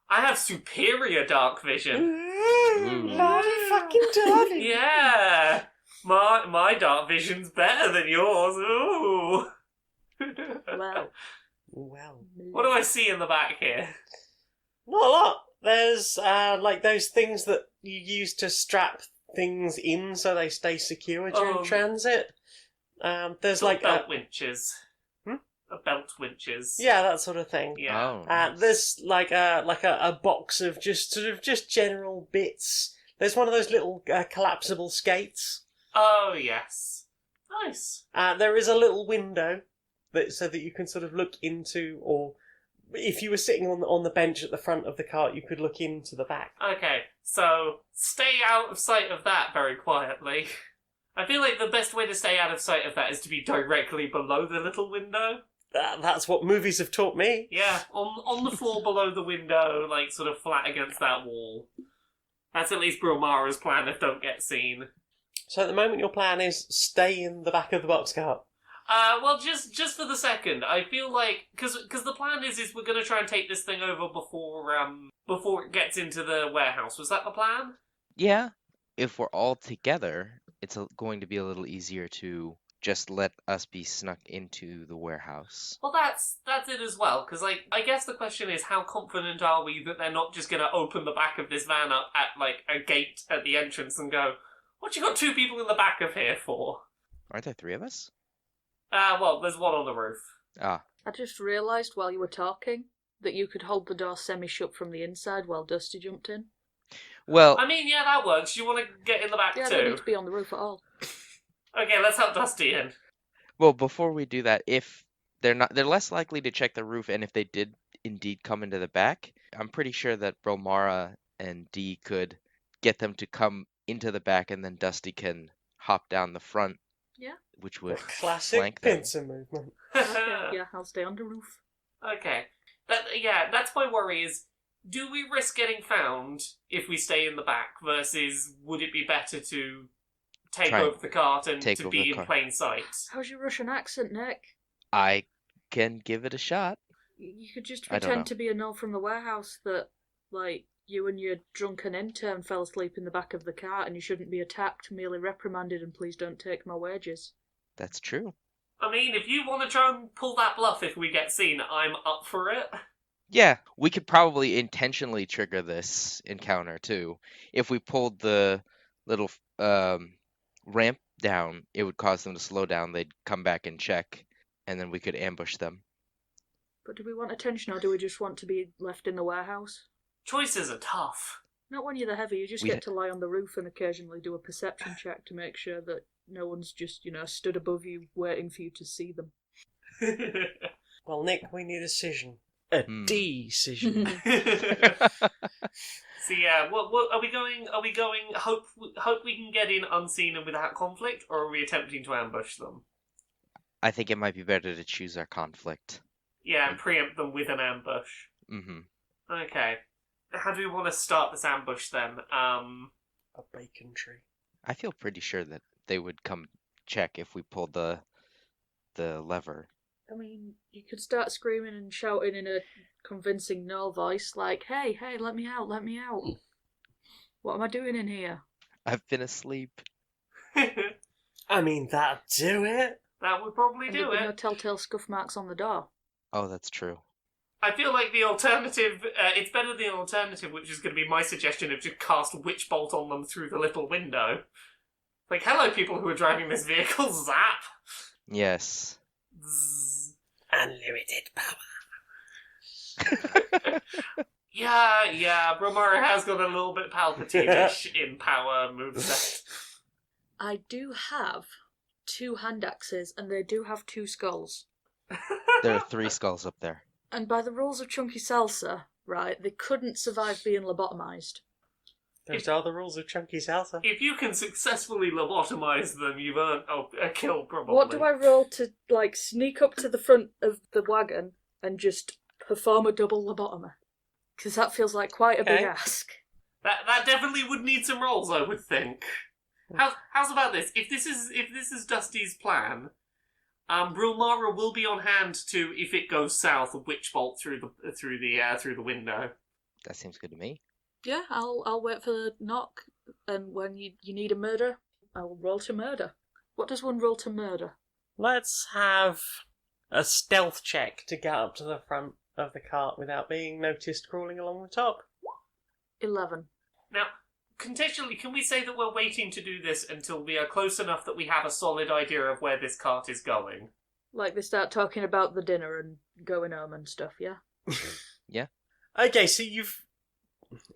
have superior dark vision. Lordy fucking darling. Yeah, my dark vision's better than yours. Ooh. Well. What do I see in the back here? Not a lot. There's those things that you use to strap things in so they stay secure during transit. There's Sort of like belt winches. Belt winches. Yeah, that sort of thing. Yeah. Oh, nice. There's like a box of just general bits. There's one of those little collapsible skates. Oh yes. Nice. There is a little window so that you can sort of look into, or if you were sitting on the bench at the front of the cart, you could look into the back. Okay, so stay out of sight of that very quietly. I feel like the best way to stay out of sight of that is to be directly below the little window. That's what movies have taught me. Yeah, on the floor below the window, sort of flat against that wall. That's at least Brilmara's plan if don't get seen. So at the moment your plan is stay in the back of the boxcart. Well, just for the second, I feel like because the plan is we're gonna try and take this thing over before it gets into the warehouse. Was that the plan? Yeah, if we're all together, it's going to be a little easier to just let us be snuck into the warehouse. Well, that's it as well. Because I guess the question is, how confident are we that they're not just gonna open the back of this van up at a gate at the entrance and go, "What you got 2 people in the back of here for?" Aren't there 3 of us? Well, there's one on the roof. Ah, I just realised while you were talking that you could hold the door semi-shut from the inside while Dusty jumped in. Well, I mean, yeah, that works. You want to get in the back Yeah, I don't need too? to be on the roof at all. Okay, let's help Dusty in. well, before we do that, if they're less likely to check the roof, and if they did indeed come into the back, I'm pretty sure that Brilmara and Dee could get them to come into the back, and then Dusty can hop down the front. Yeah. Which would Classic flank them. pincer movement. Okay, yeah, I'll stay on the roof. Okay. That's my worry is, do we risk getting found if we stay in the back versus would it be better to take Try and over the cart and take to over be the in cart. plain sight? How's your Russian accent, Nick? I can give it a shot. You could just I don't pretend know. to be a no from the warehouse that, like, you and your drunken intern fell asleep in the back of the cart and you shouldn't be attacked, merely reprimanded, and please don't take my wages. That's true. I mean, if you want to try and pull that bluff if we get seen, I'm up for it. Yeah, we could probably intentionally trigger this encounter too. If we pulled the little ramp down, it would cause them to slow down. They'd come back and check, and then we could ambush them. But do we want attention or do we just want to be left in the warehouse? Choices are tough. Not when you're the heavy, you just We- get to lie on the roof and occasionally do a perception check to make sure that no one's just, stood above you waiting for you to see them. Well, Nick, we need a decision. A decision. So yeah, what are we going? Are we going? Hope we can get in unseen and without conflict, or are we attempting to ambush them? I think it might be better to choose our conflict. Yeah, and preempt them with an ambush. Mm-hmm. Okay. How do we want to start this ambush then? A bacon tree. I feel pretty sure that they would come check if we pulled the lever. I mean, you could start screaming and shouting in a convincing no voice, like, hey, let me out. What am I doing in here? I've been asleep. I mean, that'd do it. That would probably And do there'd be no it. telltale scuff marks on the door. Oh, that's true. I feel like the alternative, it's better than the alternative, which is going to be my suggestion of just cast Witch Bolt on them through the little window. Like, hello, people who are driving this vehicle, zap! Yes. Zzz. Unlimited power. Yeah, Brilmara has got a little bit Palpatine-ish in power moveset. I do have 2 hand axes, and they do have 2 skulls. There are 3 skulls up there. And by the rules of Chunky Salsa, right, they couldn't survive being lobotomized. Those are the rules of Chunky Salsa. If you can successfully lobotomize them, you've earned a kill, probably. What do I roll to, sneak up to the front of the wagon and just perform a double lobotomy? Because that feels like quite a big Okay. ask. That definitely would need some rolls, I would think. How's about this? If this is Dusty's plan, Brilmara will be on hand to, if it goes south, a witch bolt through the window. That seems good to me. Yeah, I'll wait for the knock, and when you need a murder, I'll roll to murder. What does one roll to murder? Let's have a stealth check to get up to the front of the cart without being noticed crawling along the top. 11. Now, contextually, can we say that we're waiting to do this until we are close enough that we have a solid idea of where this cart is going? Like they start talking about the dinner and going home and stuff, yeah? Okay, so you've...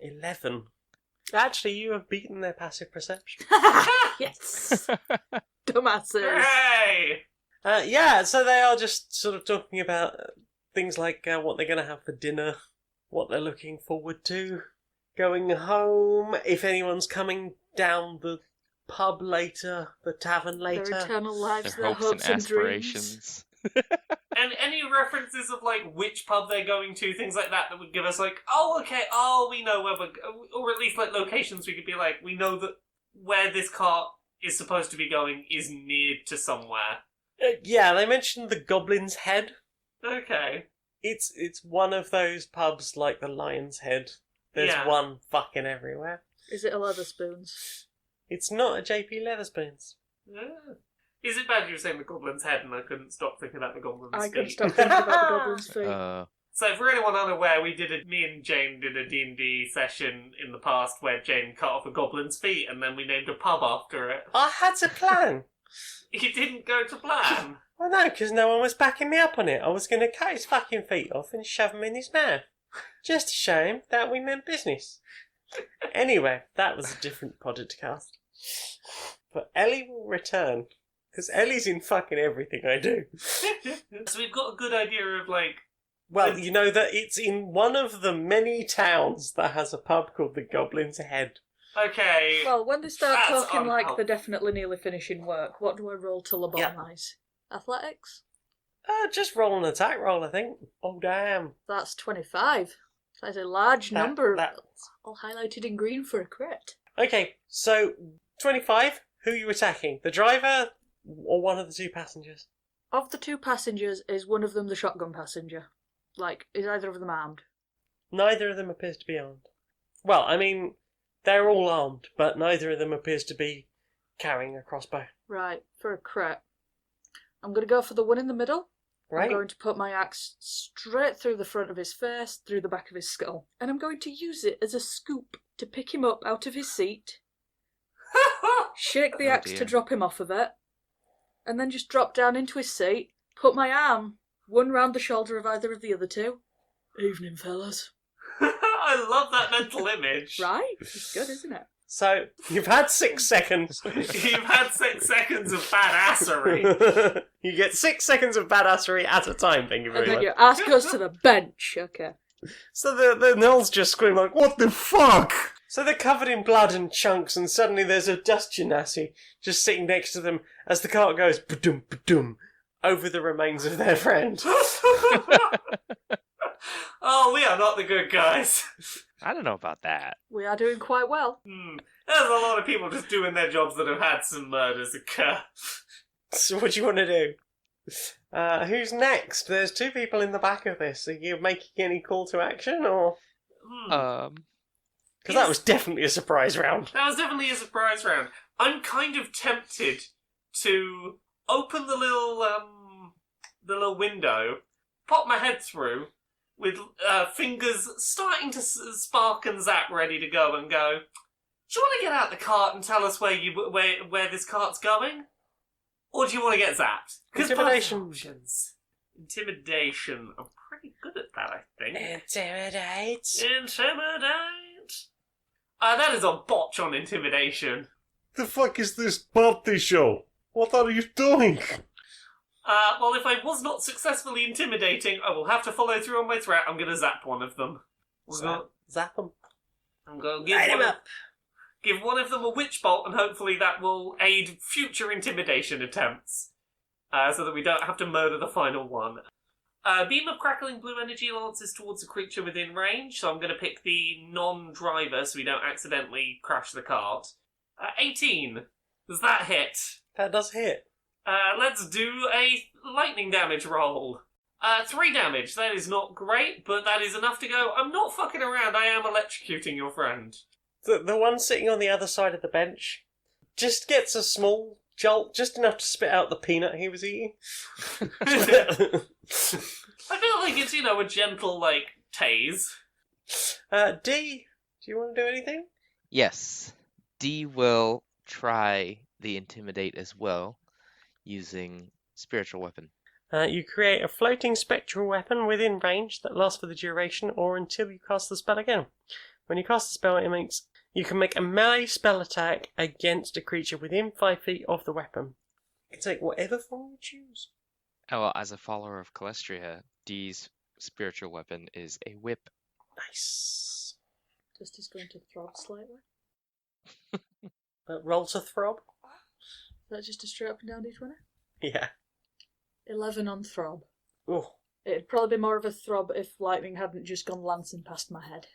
11. Actually, you have beaten their passive perception. Yes! Dumbasses! Hooray! Yeah, so they are just sort of talking about things like what they're going to have for dinner, what they're looking forward to, going home, if anyone's coming down the pub later, the tavern later. Their eternal lives, Their their hopes and and dreams. aspirations. And any references of, like, which pub they're going to, things like that would give us, like, oh, okay, oh, we know where we're... Or at least, like, locations we could be like, we know that where this cart is supposed to be going is near to somewhere. Yeah, they mentioned the Goblin's Head. Okay. It's one of those pubs like the Lion's Head. There's Yeah. one fucking everywhere. Is it a Leatherspoons? It's not a JP Leatherspoons. Yeah. Is it bad you were saying the Goblin's Head and I couldn't stop thinking about the Goblin's I Feet? couldn't stop thinking about the Goblin's feet. So for anyone unaware, me and Jane did a D&D session in the past where Jane cut off a Goblin's feet and then we named a pub after it. I had to plan. It didn't go to plan. Well, no, because no one was backing me up on it. I was going to cut his fucking feet off and shove them in his mouth. Just to show him that we meant business. Anyway, that was a different podcast. But Ellie will return. Because Ellie's in fucking everything I do. So we've got a good idea of, like... Well, you know that it's in one of the many towns that has a pub called the Goblin's Head. Okay. Well, when they start That's talking like unhelpful. they're definitely nearly finishing work, what do I roll to lobotomise? Athletics? Just roll an attack roll, I think. Oh, damn. That's 25. That's a large That- number, that- all highlighted in green for a crit. Okay, so 25. Who are you attacking? The driver or one of the two passengers? Of the two passengers, is one of them the shotgun passenger? Like, is either of them armed? Neither of them appears to be armed. Well, I mean, they're all armed, but neither of them appears to be carrying a crossbow. Right, for a crit. I'm going to go for the one in the middle. Right? I'm going to put my axe straight through the front of his face, through the back of his skull. And I'm going to use it as a scoop to pick him up out of his seat, shake the Oh, axe to dear. drop him off of it, and then just drop down into his seat, put my arm one round the shoulder of either of the other two. Evening, fellas. I love that mental image. Right? It's good, isn't it? So, you've had 6 seconds. You've had 6 seconds of badassery. You get 6 seconds of badassery at a time, thank you And very then much. your ass goes to the bench. Okay. So the Nulls just scream like, what the fuck? So they're covered in blood and chunks, and suddenly there's a dust genasi just sitting next to them as the cart goes ba-dum, ba-dum, over the remains of their friend. Oh, we are not the good guys. I don't know about that. We are doing quite well. There's a lot of people just doing their jobs that have had some murders occur. So what do you want to do? Who's next? There's 2 people in the back of this. Are you making any call to action, or...? Because that was definitely a surprise round. That was definitely a surprise round. I'm kind of tempted to open the little window, pop my head through, with fingers starting to spark and zap, ready to go, and go, do you want to get out the cart and tell us where this cart's going? Or do you want to get zapped? 'Cause both Intimidation. options. Intimidation. I'm pretty good at that, I think. Intimidate. Intimidate. That is a botch on intimidation. The fuck is this party show? What are you doing? Well, if I was not successfully intimidating, I will have to follow through on my threat. I'm going to zap one of them. Zap them. I'm going to Light him up. give one of them a witch bolt, and hopefully that will aid future intimidation attempts, so that we don't have to murder the final one. Beam of crackling blue energy lances towards a creature within range, so I'm going to pick the non-driver so we don't accidentally crash the cart. 18. Does that hit? That does hit. Let's do a lightning damage roll. 3 damage. That is not great, but that is enough to go, I'm not fucking around, I am electrocuting your friend. The one sitting on the other side of the bench just gets a small jolt, just enough to spit out the peanut he was eating. I feel like it's, a gentle, tase. D, do you want to do anything? Yes. D will try the intimidate as well, using spiritual weapon. You create a floating spectral weapon within range that lasts for the duration or until you cast the spell again. When you cast the spell, you can make a melee spell attack against a creature within 5 feet of the weapon. You can take whatever form you choose. Oh, well, as a follower of Calestria, D's spiritual weapon is a whip. Nice. Just is going to throb slightly. Roll to throb. Is that just a straight up and down d20? Yeah. 11 on throb. Oh. It'd probably be more of a throb if lightning hadn't just gone lancing past my head.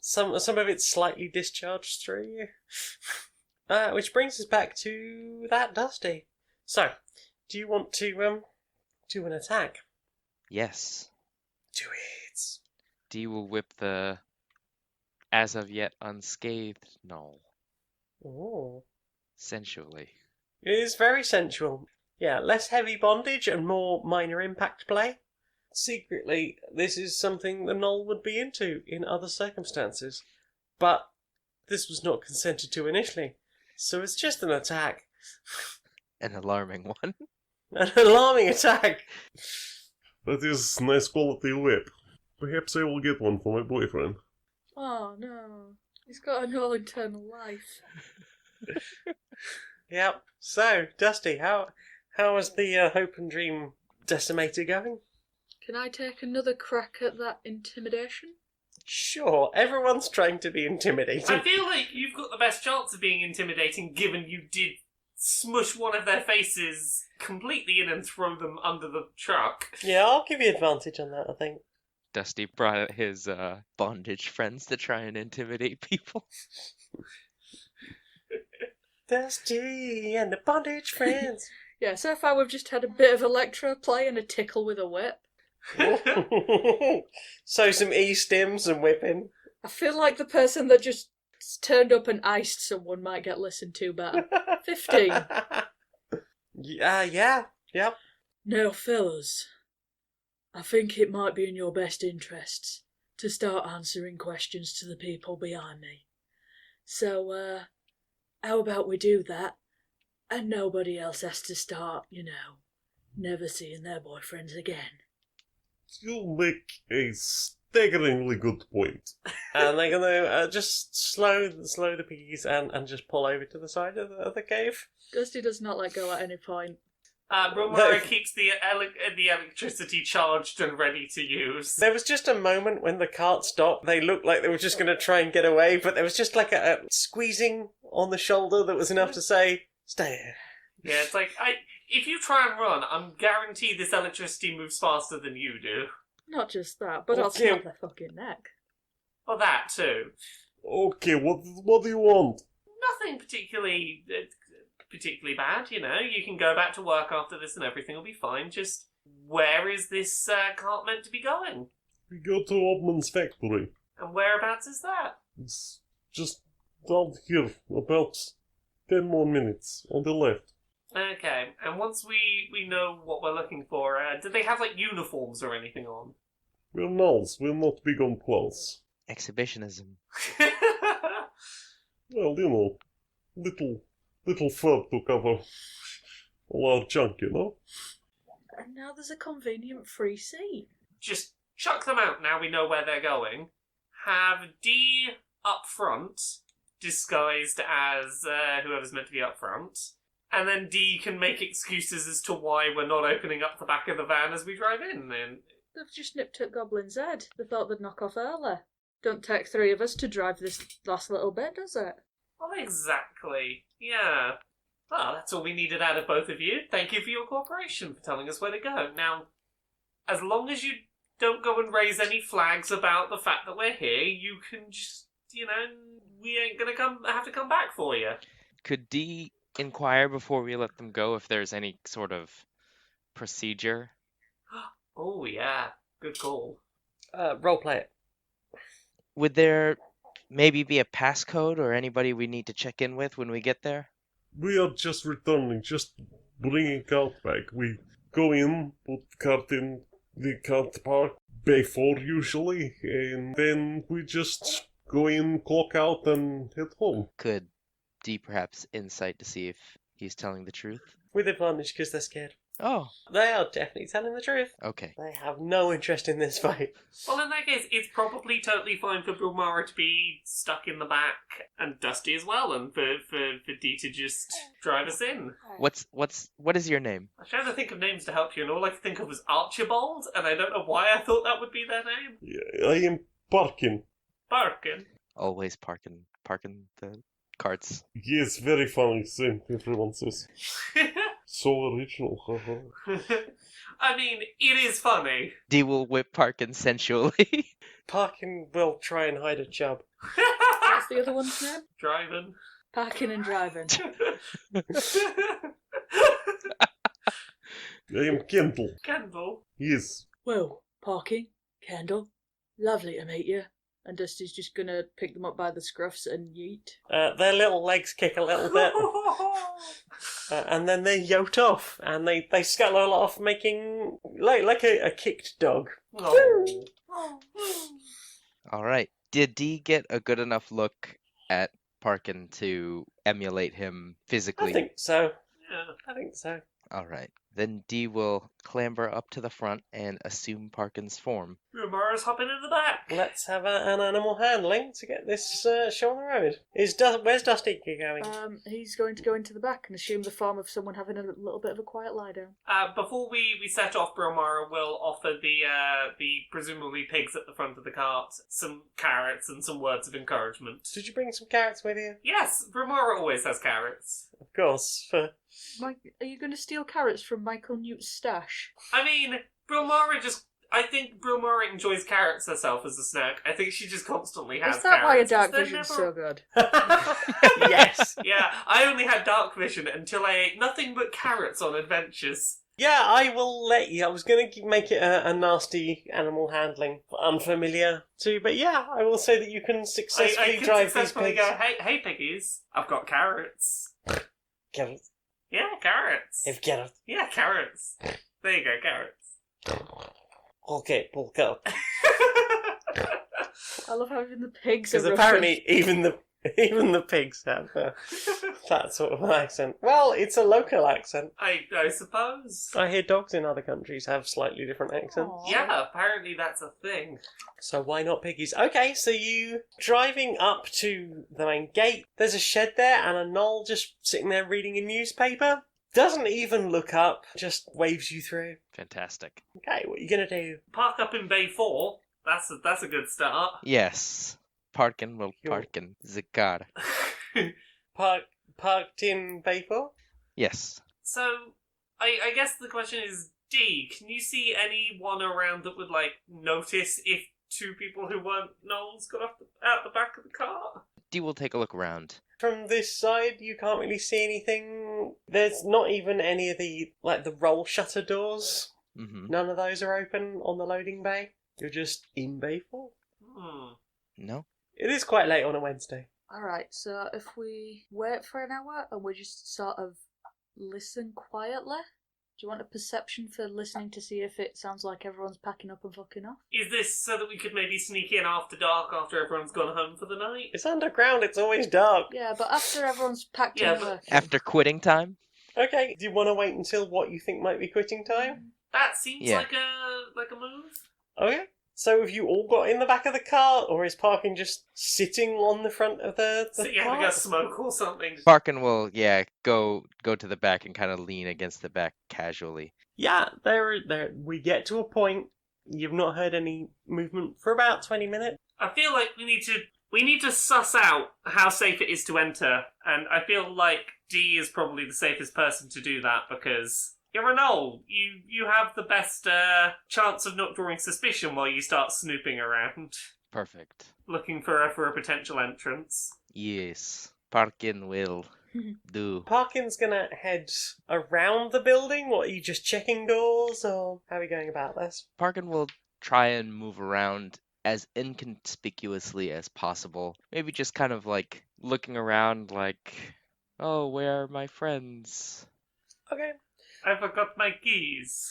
Some of it's slightly discharged through you. Which brings us back to that Dusty. So, do you want to do an attack? Yes. Do it. D will whip the as of yet unscathed Null. Oh. Sensually. It is very sensual. Yeah, less heavy bondage and more minor impact play. Secretly, this is something the Null would be into in other circumstances. But this was not consented to initially, so it's just an attack. An alarming one. An alarming attack! That is nice quality whip. Perhaps I will get one for my boyfriend. Oh no. He's got no internal life. Yep. So, Dusty, how is the Hope and Dream Decimator going? Can I take another crack at that intimidation? Sure, everyone's trying to be intimidating. I feel like you've got the best chance of being intimidating, given you did smush one of their faces completely in and throw them under the truck. Yeah, I'll give you advantage on that, I think. Dusty brought out his bondage friends to try and intimidate people. Dusty and the bondage friends. Yeah, so far we've just had a bit of electro play and a tickle with a whip. So some E-stims and whipping. I feel like the person that just turned up and iced someone might get listened to better. 15. Yeah, yep. Now, fellas, I think it might be in your best interests to start answering questions to the people behind me. So, how about we do that, and nobody else has to start, never seeing their boyfriends again. You make a staggeringly good point. And they're gonna just slow the piggies and just pull over to the side of the cave. Dusty does not let go at any point. Brilmara keeps the electricity charged and ready to use. There was just a moment when the cart stopped. They looked like they were just going to try and get away, but there was just like a squeezing on the shoulder that was enough to say, stay here. Yeah, it's like, if you try and run, I'm guaranteed this electricity moves faster than you do. Not just that, but I'll Okay. snap their fucking neck. Well, that too. Okay, what do you want? Nothing particularly bad, You can go back to work after this and everything will be fine. Just, where is this cart meant to be going? We go to Obman's factory. And whereabouts is that? It's just down here, about 10 more minutes, on the left. Okay, and once we know what we're looking for, do they have, uniforms or anything on? We're nulls, we're not big on clothes. Exhibitionism. Well, little fur to cover all our junk, And now there's a convenient free seat. Just chuck them out now we know where they're going. Have D up front, disguised as whoever's meant to be up front. And then D can make excuses as to why we're not opening up the back of the van as we drive in. And They've just nipped at Goblin's head. They thought they'd knock off early. Don't take 3 of us to drive this last little bit, does it? well, exactly. Yeah. Well, that's all we needed out of both of you. Thank you for your cooperation, for telling us where to go. Now, as long as you don't go and raise any flags about the fact that we're here, you can just, we ain't gonna have to come back for you. Could D inquire before we let them go if there's any sort of procedure? Oh, yeah. Good call. Roleplay it. Would there maybe be a passcode or anybody we need to check in with when we get there? We are just returning, just bringing cart back. We go in, put cart in the cart park, bay 4 usually, and then we just go in, clock out, and head home. Could D perhaps insight to see if he's telling the truth? With advantage because they're scared. Oh, They are definitely telling the truth. okay. They have no interest in this fight. Well, in that case, it's probably totally fine for Brilmara to be stuck in the back, and Dusty as well, and for D to just drive us in. What is your name? I'm trying to think of names to help you, and all I can think of was Archibald, and I don't know why I thought that would be their name. Yeah, I am Parkin. Parkin. Always parking the carts. Yes, very funny, same, everyone says. So original, haha. I mean, it is funny. D will whip Parkin sensually. Parkin will try and hide a chub. What's the other one's name? Driving. Parking and driving. I am Kendall. Kendall. Yes. Well, Parkin, Kendall, Lovely to meet you. And Dusty's just gonna pick them up by the scruffs and yeet. Their little legs kick a little bit. And then they yote off, and they scuttle off, making like a kicked dog. Oh. All right. Did D get a good enough look at Parkin to emulate him physically? I think so. Yeah. I think so. All right. Then D will clamber up to the front and assume Parkin's form. Brilmara's hopping in the back. Let's have an animal handling to get this show on the road. Where's Dusty going? He's going to go into the back and assume the form of someone having a little bit of a quiet lie down. Before we set off, Brilmara will offer the presumably pigs at the front of the cart some carrots and some words of encouragement. Did you bring some carrots with you? Yes, Brilmara always has carrots. Of course. Mike, are you going to steal carrots from Michael Newt's stash? I mean, I think Brilmara enjoys carrots herself as a snack. I think she just constantly has Is that why a carrots. dark They're vision's never- so good? Yes. Yeah, I only had dark vision until I ate nothing but carrots on adventures. Yeah, I will let you. I was going to make it a nasty animal handling, unfamiliar too, but yeah, I will say that you can I successfully can drive successfully these pigs. go, hey piggies, I've got carrots. Carrots. Yeah, carrots. Have carrots. Yeah, carrots. There you go, carrots. Okay, pull up. I love how even the pigs are Because Russian. apparently even the pigs have that sort of accent. Well, it's a local accent. I suppose. I hear dogs in other countries have slightly different accents. Aw. Yeah, apparently that's a thing. So why not piggies? Okay, so you driving up to the main gate. There's a shed there and a knoll just sitting there reading a newspaper. Doesn't even look up, just waves you through. Fantastic. Okay, what are you gonna do? Park up in Bay 4. That's a good start. Yes. Parkin will Yo. parkin the car. Parked in Bayport? Yes. So, I guess the question is, D, can you see anyone around that would, notice if two people who weren't gnolls got out the back of the car? D will take a look around. From this side, you can't really see anything. There's not even any of the roll shutter doors. Mm-hmm. None of those are open on the loading bay. You're just in Bayport. No? It is quite late on a Wednesday. Alright, so if we wait for an hour and we just sort of listen quietly? Do you want a perception for listening to see if it sounds like everyone's packing up and fucking off? Is this so that we could maybe sneak in after dark after everyone's gone home for the night? It's underground, it's always dark. Yeah, but after everyone's packed Yeah, and but working. After quitting time? Okay, do you want to wait until what you think might be quitting time? That seems Yeah. like a move. Okay. So have you all got in the back of the car, or is Parkin just sitting on the front of the So you car? having a smoke or something? Parkin will, go to the back and kind of lean against the back casually. Yeah, there. We get to a point. You've not heard any movement for about 20 minutes. I feel like we need to suss out how safe it is to enter, and I feel like D is probably the safest person to do that because you're a gnoll. You have the best chance of not drawing suspicion while you start snooping around, Perfect. looking for a potential entrance. Yes. Parkin will do. Parkin's gonna head around the building. What, are you just checking doors, or how are we going about this? Parkin will try and move around as inconspicuously as possible. Maybe just kind of looking around oh, where are my friends? Okay. I forgot my keys.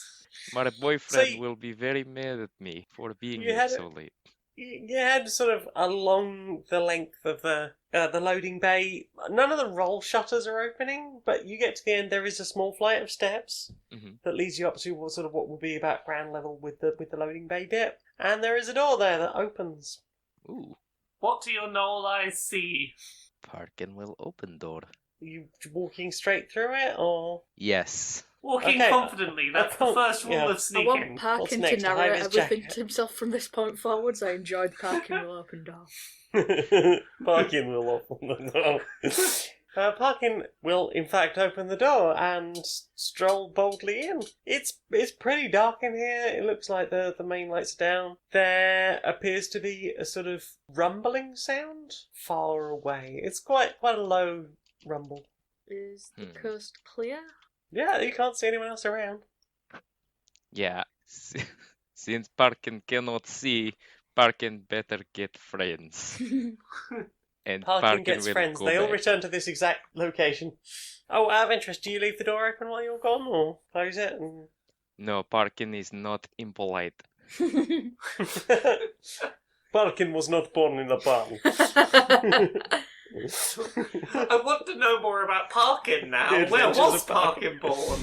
My boyfriend you- will be very mad at me for being You here had so late. You head sort of along the length of the loading bay. None of the roll shutters are opening, but you get to the end. There is a small flight of steps Mhm. that leads you up to what will be about ground level with the loading bay bit, and there is a door there that opens. Ooh. What do your gnoll eyes see? Parkin will open door. Are you walking straight through it, or Yes. Walking Okay, confidently. That's the first rule yeah. of I sneaking. want Parkin to next? Hide narrate his everything jacket. to himself from this point forwards. I enjoyed Parkin will open door. Parkin will open the door? Parkin will, in fact, open the door and stroll boldly in. It's pretty dark in here. It looks like the main lights are down. There appears to be a sort of rumbling sound far away. It's quite a low rumble. Is the Hmm. coast clear? Yeah, you can't see anyone else around. Yeah. Since Parkin cannot see, Parkin better get friends. And Parkin gets will friends. go They all back. return to this exact location. Oh, out of interest, do you leave the door open while you're gone, or close it? And... No, Parkin is not impolite. Parkin was not born in a barn. I want to know more about Parkin now. The Where adventures was of Parkin. Parkin born?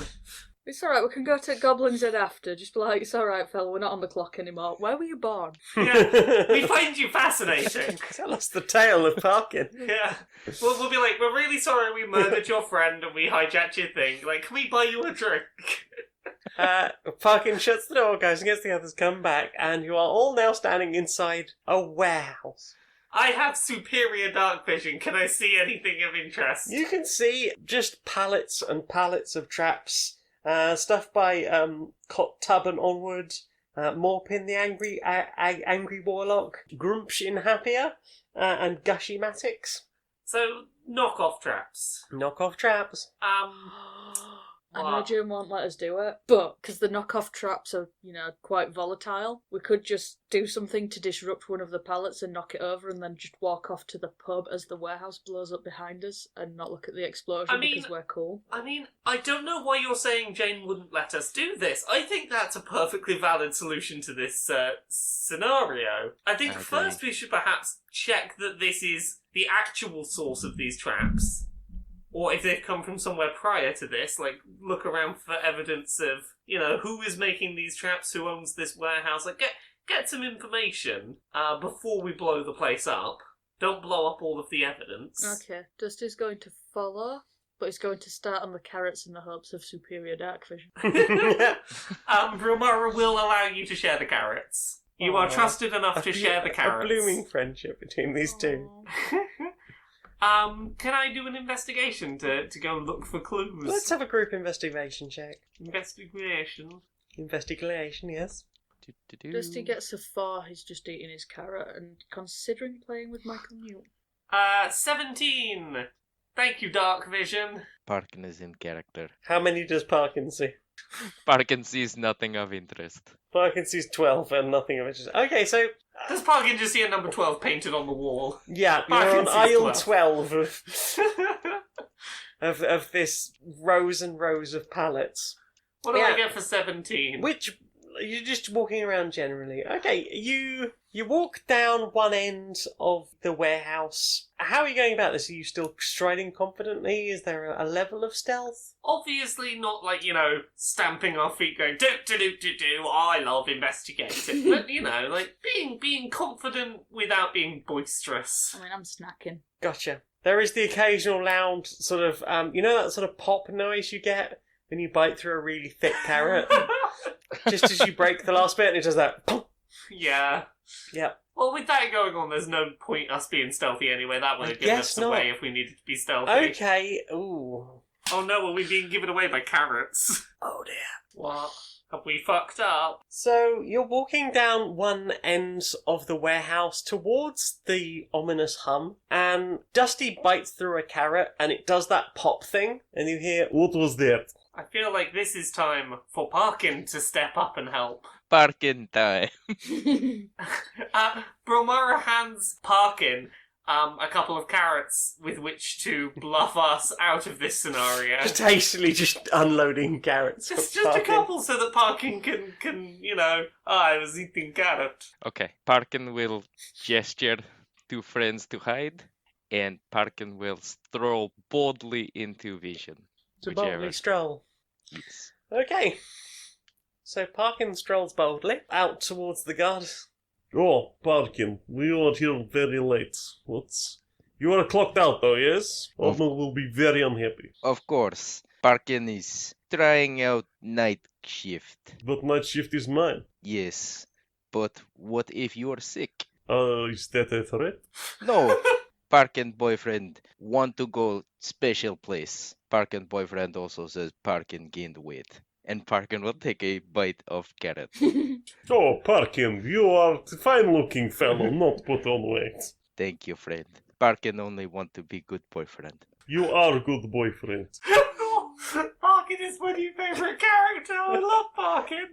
It's alright, we can go to Goblin's Head after. Just be like, it's alright, fella, we're not on the clock anymore. Where were you born? Yeah, we find you fascinating. Tell us the tale of Parkin. Yeah. We'll be like, we're really sorry we murdered your friend and we hijacked your thing. Like, can we buy you a drink? Parkin shuts the door, goes and gets the others, come back, and you are all now standing inside a warehouse. I have superior dark vision. Can I see anything of interest? You can see just pallets and pallets of traps. Stuff by Tub and Onward, Morpin the Angry Warlock, Grumpshin Happier, and Gushy Matix. So, knockoff traps. Knockoff traps. Imogen won't let us do it, but because the knockoff traps are, quite volatile, we could just do something to disrupt one of the pallets and knock it over and then just walk off to the pub as the warehouse blows up behind us and not look at the explosion because we're cool. I don't know why you're saying Jane wouldn't let us do this. I think that's a perfectly valid solution to this scenario. I think first we should perhaps check that this is the actual source of these traps. Or if they've come from somewhere prior to this, like, look around for evidence of, who is making these traps, who owns this warehouse. Like, get some information before we blow the place up. Don't blow up all of the evidence. Okay, Dusty's going to follow, but he's going to start on the carrots in the hopes of superior dark vision. Brilmara will allow you to share the carrots. You are trusted enough to share the carrots. A blooming friendship between these two. Can I do an investigation to go and look for clues? Let's have a group investigation check. Investigation, yes. Dusty gets a 4, he's just eating his carrot and considering playing with Michael Newton. 17! Thank you, Dark Vision. Parkin is in character. How many does Parkin see? Parkin sees nothing of interest. Parkin sees 12 and nothing of interest. Okay, so... Does Parkin just see a number 12 painted on the wall? Yeah, you're on aisle 12 of this rows and rows of pallets. What do I get for 17? Which, you're just walking around generally. Okay, you walk down one end of the warehouse. How are you going about this? Are you still striding confidently? Is there a level of stealth? Obviously not like, stamping our feet going, do, I love investigating. But, like being confident without being boisterous. I'm snacking. Gotcha. There is the occasional loud sort of, that sort of pop noise you get when you bite through a really thick carrot? Just as you break the last bit and it does that. Yeah. Yep. Well, with that going on, there's no point us being stealthy anyway. That would have given us away if we needed to be stealthy. Okay. Ooh. Oh no, are we being given away by carrots? Oh dear. What? Have we fucked up? So, you're walking down one end of the warehouse towards the ominous hum, and Dusty bites through a carrot, and it does that pop thing, and you hear, "What was that?" I feel like this is time for Parkin to step up and help. Parkin time. Brilmara hands Parkin a couple of carrots with which to bluff us out of this scenario. Just hastily unloading carrots. Just a couple so that Parkin can I was eating carrot. Okay, Parkin will gesture to friends to hide, and Parkin will stroll boldly into vision. To boldly stroll. Yes. Okay. So Parkin strolls boldly out towards the guard. Oh, Parkin, we are here very late. You are clocked out though, yes? Alma will be very unhappy. Of course, Parkin is trying out night shift. But night shift is mine. Yes, but what if you are sick? Is that a threat? No. Parkin boyfriend want to go special place. Parkin boyfriend also says Parkin gained weight. And Parkin will take a bite of carrot. Oh, Parkin, you are a fine-looking fellow, not put on weight. Thank you, friend. Parkin only want to be good boyfriend. You are a good boyfriend. Parkin is my new favourite character. I love Parkin.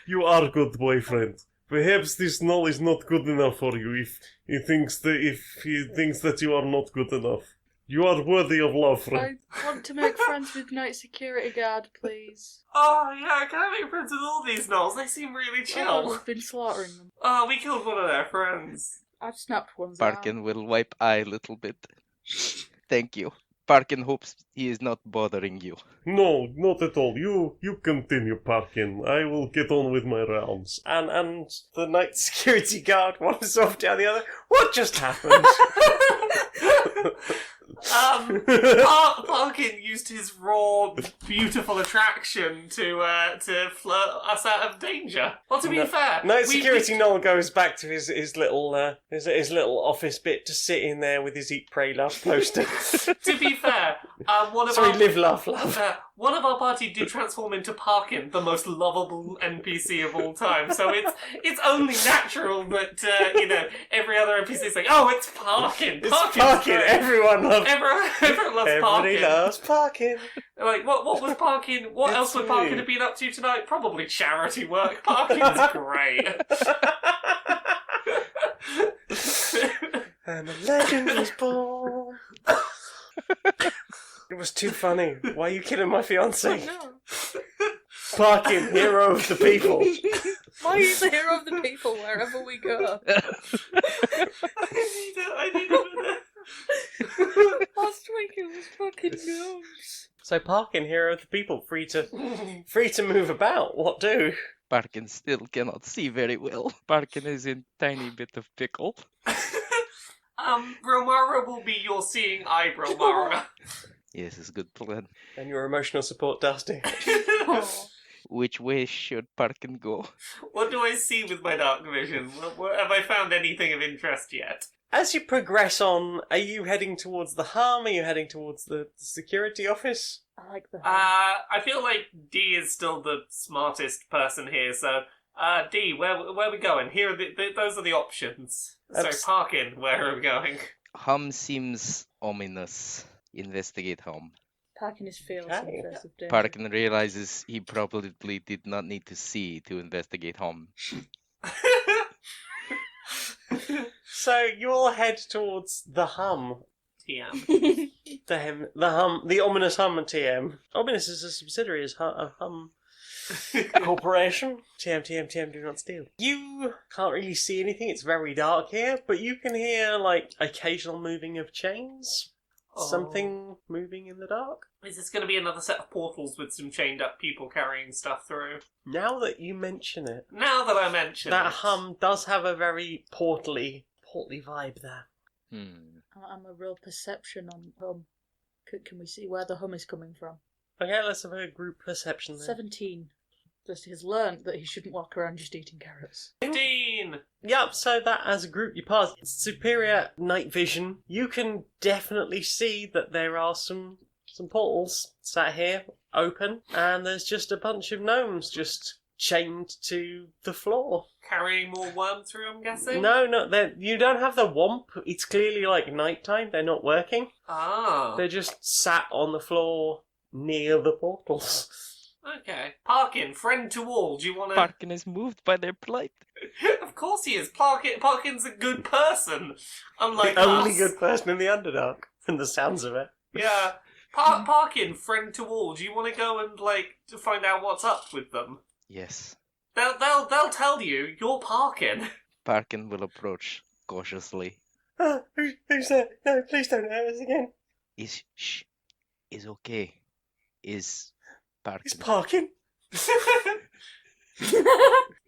You are a good boyfriend. Perhaps this null is not good enough for you if he thinks that you are not good enough. You are worthy of love, friend. I want to make friends with night security guard, please. Oh, yeah, can I make friends with all these gnolls? They seem really chill. Oh, we've been slaughtering them. Oh, we killed one of their friends. I've snapped one's Parkin will wipe eye a little bit. Thank you. Parkin hopes he is not bothering you. No, not at all. You continue, Parkin. I will get on with my rounds. And the night security guard wanders off down the other. What just happened? Parkin used his raw, beautiful attraction to flirt us out of danger. Well, to be fair, Night security Noel goes back to his little office bit to sit in there with his Eat, Pray, Love poster. to be fair, Live, Laugh, Love. one of our party did transform into Parkin, the most lovable NPC of all time. So it's only natural that every other NPC is like, oh, it's Parkin. It's Parkin. Everyone loves. Everyone loves Everybody Parkin. loves Parkin. Like, what was Parkin? What else would Parkin have been up to tonight? Probably charity work. Parkin's great. And a legend was born. It was too funny. Why are you killing my fiancé? Parkin, hero of the people. Why is the hero of the people wherever we go? I need a minute. Last week it was fucking gnomes. So Parkin, hero of the people, free to move about. What do? Parkin still cannot see very well. Parkin is in tiny bit of pickle. Brilmara will be your seeing eye, Brilmara. Yes, it's a good plan. And your emotional support, Dusty. Which way should Parkin go? What do I see with my dark vision? Have I found anything of interest yet? As you progress on, are you heading towards the hum? Are you heading towards the security office? I like the I feel like D is still the smartest person here, so D, where are we going? Here are those are the options. Sorry, Parkin, where are we going? Hum seems ominous. Investigate hum. Parkin is fearless in the face of danger. Parkin realizes he probably did not need to see to investigate hum. So you all head towards the hum. TM. The ominous hum and TM. Ominous is a subsidiary of hum corporation. TM, do not steal. You can't really see anything, it's very dark here, but you can hear, like, occasional moving of chains. Something moving in the dark. Is this going to be another set of portals with some chained up people carrying stuff through? Now that you mention it. Now that I mention that it. hum does have a very portly vibe there. I'm a real perception on hum. Can we see where the hum is coming from? Okay, let's have a group perception then. 17. Just has learned that he shouldn't walk around just eating carrots. 15! Yep, so that as a group you pass. Superior night vision. You can definitely see that there are some portals sat here, open, and there's just a bunch of gnomes just chained to the floor. Carrying more worms through, I'm guessing? No, you don't have the womp. It's clearly like nighttime. They're not working. Ah. They're just sat on the floor near the portals. Okay. Parkin, friend to all, do you want to... Parkin is moved by their plight. Of course he is. Parkin's a good person. Unlike The only us. good person in the Underdark, from the sounds of it. Yeah. Parkin, friend to all, do you want to go and, to find out what's up with them? Yes. They'll tell you, you're Parkin. Parkin will approach cautiously. Who's that? No, please don't hurt us again. Is okay. Is Parkin. It's Parkin.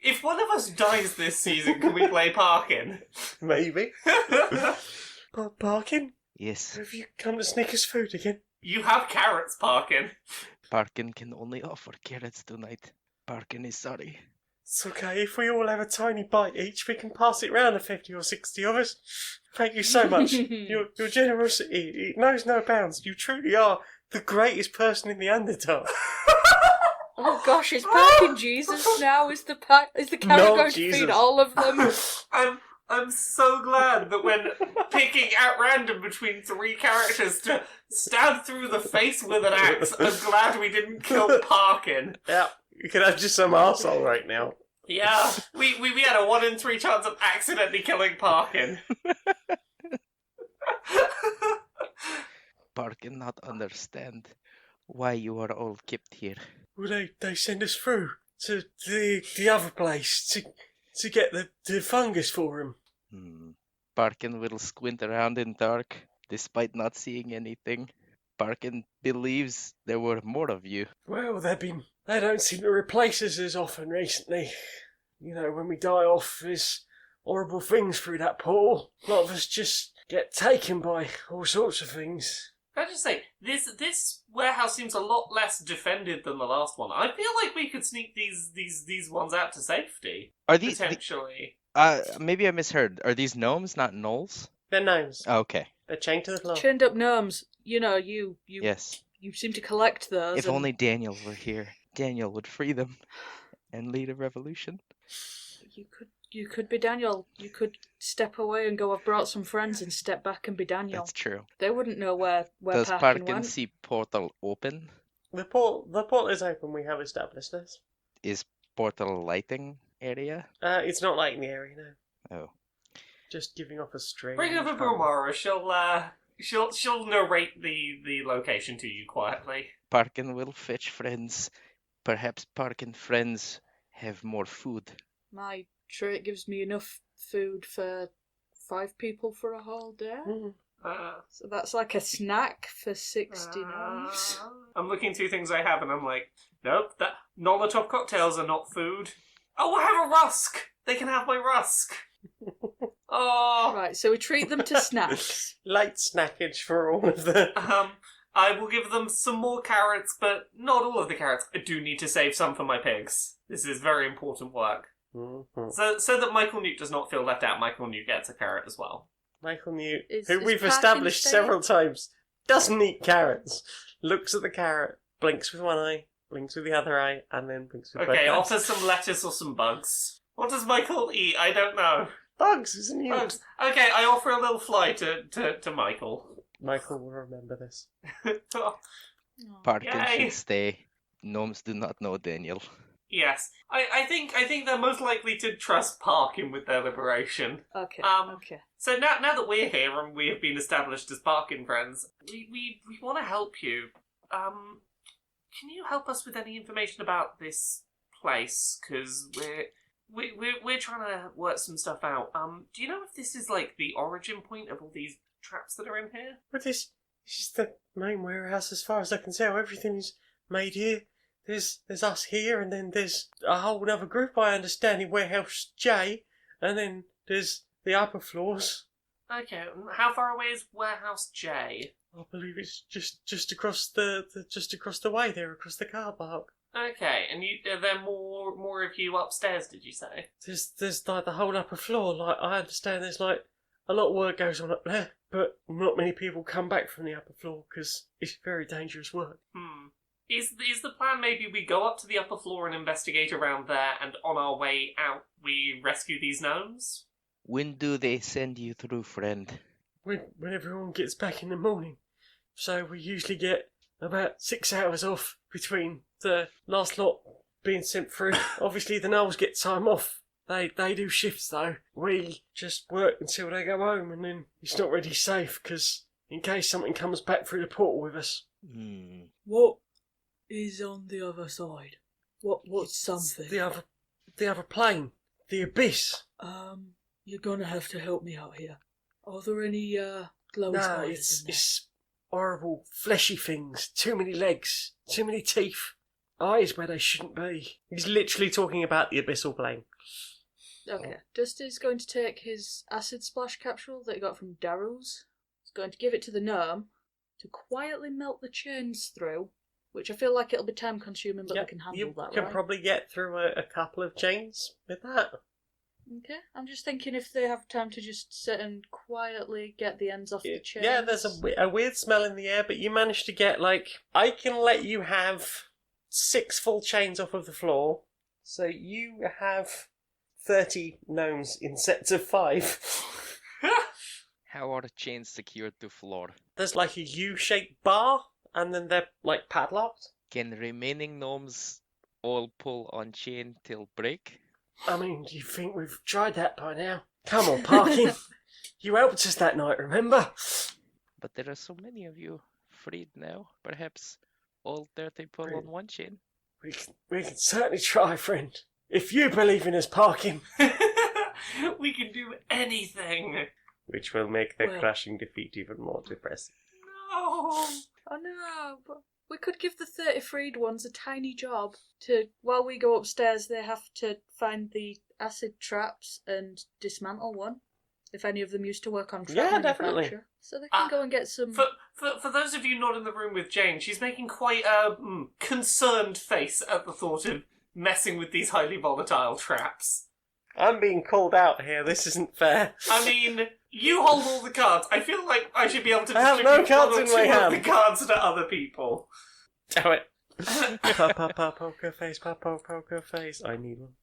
If one of us dies this season, can we play Parkin? Maybe. Parkin? Yes. Have you come to sneak us food again? You have carrots, Parkin. Parkin can only offer carrots tonight. Parkin is sorry. It's okay, if we all have a tiny bite each, we can pass it round to 50 or 60 of us. Thank you so much. Your generosity, it knows no bounds. You truly are the greatest person in the Underdark. Oh gosh, is Parkin Jesus now? Is the carrot No, going Jesus. to feed all of them? I'm so glad that when picking at random between three characters to stab through the face with an axe, I'm glad we didn't kill Parkin. Yeah, you could have just some arsehole right now. Yeah, we had a 1 in 3 chance of accidentally killing Parkin. Parkin not understand why you are all kept here. Well, they send us through to the other place to get the fungus for him. Parkin will squint around in dark, despite not seeing anything. Parkin believes there were more of you. Well, they don't seem to replace us as often recently. You know, when we die off, there's horrible things through that portal. A lot of us just get taken by all sorts of things. Can I just say, this warehouse seems a lot less defended than the last one. I feel like we could sneak these ones out to safety. Are these potentially? Maybe I misheard. Are these gnomes, not gnolls? They're gnomes. Oh, okay. They're chained to the floor. Chained up gnomes. You know, you Yes. you seem to collect those. If only Daniel were here, Daniel would free them and lead a revolution. You could be Daniel. You could step away and go, I've brought some friends, and step back and be Daniel. That's true. They wouldn't know where Does Parkin Parkin went. see portal open? The portal is open. We have established this. Is portal lighting area? It's not lighting the area, no. Oh. Just giving off a strange. Bring over Brilmara. She'll narrate the location to you quietly. Parkin will fetch friends. Perhaps Parkin friends have more food. My trait gives me enough food for 5 people for a whole day. So that's like a snack for 60 gnomes. I'm looking through things I have and I'm like, nope, that Molotov cocktails are not food. Oh, I have a rusk! They can have my rusk! Oh. Right, so we treat them to snacks. Light snackage for all of them. I will give them some more carrots, but not all of the carrots. I do need to save some for my pigs. This is very important work. Mm-hmm. So that Michael Newt does not feel left out, Michael Newt gets a carrot as well. Michael Newt, Is who we've Parkin established staying? several times, doesn't eat carrots. Looks at the carrot, blinks with one eye, blinks with the other eye, and then blinks with both Okay, eyes. offer some lettuce or some bugs. What does Michael eat? I don't know. Bugs, isn't he? Bugs. Okay, I offer a little fly to Michael. Michael will remember this. Parkin Yay. should stay. Gnomes do not know Daniel. Yes, I think they're most likely to trust Parkin with their liberation. Okay, okay. So now that we're here and we have been established as Parkin friends, we want to help you. Can you help us with any information about this place? Because we're trying to work some stuff out. Do you know if this is like the origin point of all these traps that are in here? But this is the main warehouse as far as I can tell. Everything is made here. There's us here, and then there's a whole other group, I understand, in Warehouse J, and then there's the upper floors. Okay, how far away is Warehouse J? I believe it's just across the way there, across the car park. Okay, and are there more of you upstairs? Did you say? There's like the whole upper floor. Like I understand, there's like a lot of work goes on up there, but not many people come back from the upper floor because it's very dangerous work. Is the plan maybe we go up to the upper floor and investigate around there, and on our way out we rescue these gnomes? When do they send you through, friend? When everyone gets back in the morning. So we usually get about 6 hours off between the last lot being sent through. Obviously the gnolls get time off. They do shifts though. We just work until they go home, and then it's not really safe because in case something comes back through the portal with us. What is on the other side? What's something? The other plane. The abyss. You're gonna have to help me out here. Are there any glowing No, spiders in there? it's horrible fleshy things. Too many legs. Too many teeth. Eyes where they shouldn't be. He's literally talking about the abyssal plane. Okay. Dusty's going to take his acid splash capsule that he got from Darrow's. He's going to give it to the gnome to quietly melt the chains through, which I feel like it'll be time consuming, but we can handle you that, can right? probably get through a couple of chains with that. Okay, I'm just thinking if they have time to just sit and quietly get the ends off the chains. Yeah, there's a weird smell in the air, but you managed to get, I can let you have 6 full chains off of the floor, so you have 30 gnomes in sets of 5. How are the chains secured to floor? There's like a U-shaped bar, and then they're padlocked. Can remaining gnomes all pull on chain till break? I mean, do you think we've tried that by now? Come on, Parkin. You helped us that night, remember? But there are so many of you freed now. Perhaps all 30 pull on one chain? We can certainly try, friend. If you believe in us, Parkin. We can do anything. Which will make the Well- crushing defeat even more depressing. No. Oh. Oh no, but we could give the 30 freed ones a tiny job to, while we go upstairs, they have to find the acid traps and dismantle one. If any of them used to work on trap Yeah, manufacture. definitely. So they can go and get some... For those of you not in the room with Jane, she's making quite a concerned face at the thought of messing with these highly volatile traps. I'm being called out here. This isn't fair. I mean, you hold all the cards. I feel like I should be able to I have distribute no cards one or in my two of hand. the cards to other people. Damn it. Poker face. I need one.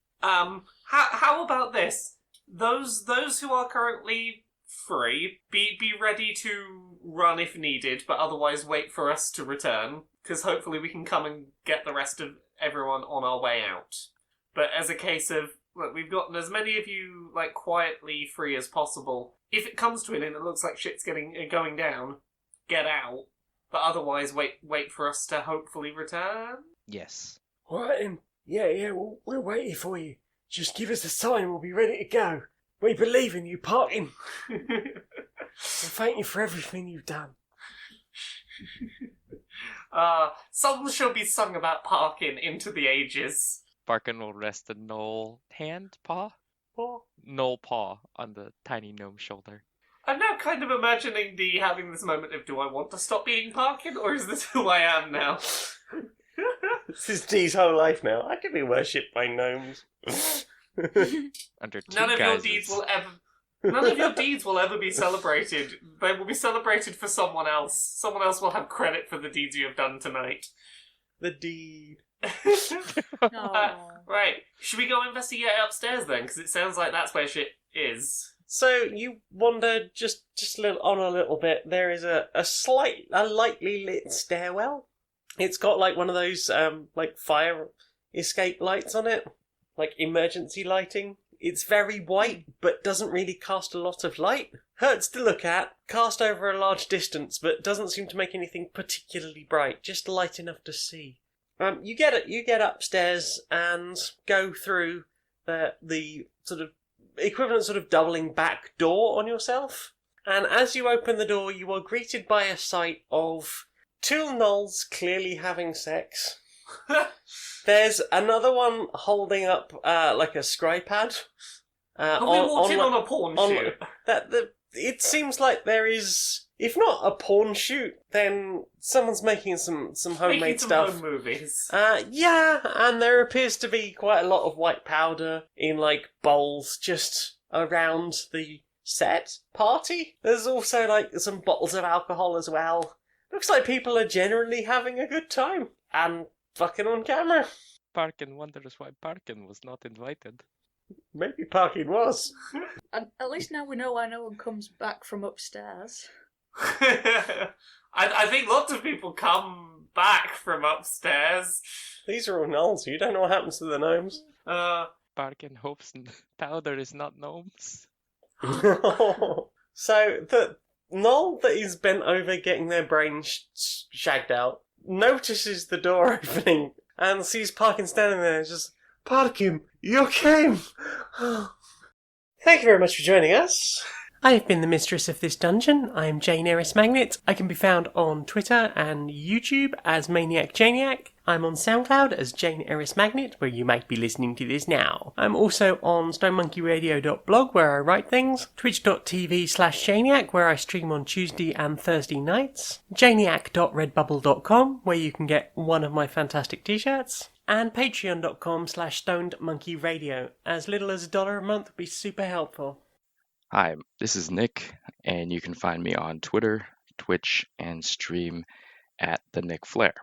How about this? Those who are currently free, be ready to run if needed, but otherwise wait for us to return, because hopefully we can come and get the rest of everyone on our way out. But as a case of, look, we've gotten as many of you like quietly free as possible. If it comes to it and it looks like shit's going down, get out. But otherwise, wait for us to hopefully return. Yes. All right, then. Yeah, we'll wait here for you. Just give us a sign and we'll be ready to go. We believe in you, Parkin. And thank you for everything you've done. Songs shall be sung about Parkin into the ages. Parkin will rest a Knoll paw on the tiny gnome's shoulder. I'm now kind of imagining having this moment of, do I want to stop being Parkin, or is this who I am now? This is Dee's whole life now. I can be worshipped by gnomes. Under two None of your guises. deeds will ever be celebrated. They will be celebrated for someone else. Someone else will have credit for the deeds you have done tonight. The deed. Right. Should we go investigate upstairs then? Because it sounds like that's where shit is. So you wander just a little bit. There is a lightly lit stairwell. It's got like one of those like fire escape lights on it, like emergency lighting. It's very white, but doesn't really cast a lot of light. Hurts to look at, cast over a large distance, but doesn't seem to make anything particularly bright. Just light enough to see. You get upstairs and go through the sort of equivalent sort of doubling back door on yourself. And as you open the door, you are greeted by a sight of two gnolls clearly having sex. There's another one holding up like a scry pad. Have we walked in on a porn shoot? It seems like there is, if not a porn shoot, then someone's making some homemade Making some stuff. home movies. Yeah, and there appears to be quite a lot of white powder in like bowls just around the set party. There's also like some bottles of alcohol as well. Looks like people are generally having a good time and fucking on camera. Parkin wonders why Parkin was not invited. Maybe Parkin was. And at least now we know why no one comes back from upstairs. I think lots of people come back from upstairs. These are all gnolls. You don't know what happens to the gnomes. Parkin hopes powder is not gnomes. So the gnoll that is bent over getting their brain shagged out notices the door opening and sees Parkin standing there. Just, Parkin, you came! thank you very much for joining us. I have been the mistress of this dungeon. I am Jane Aerith Magnet. I can be found on Twitter and YouTube as Maniac Janiac. I'm on SoundCloud as Jane Aerith Magnet, where you might be listening to this now. I'm also on stonemonkeyradio.blog, where I write things, twitch.tv/Janiac, where I stream on Tuesday and Thursday nights, janiac.redbubble.com, where you can get one of my fantastic t-shirts, and patreon.com/stonedmonkeyradio. As little as $1 a month would be super helpful. Hi, this is Nick, and you can find me on Twitter, Twitch, and stream at the Nick Flair.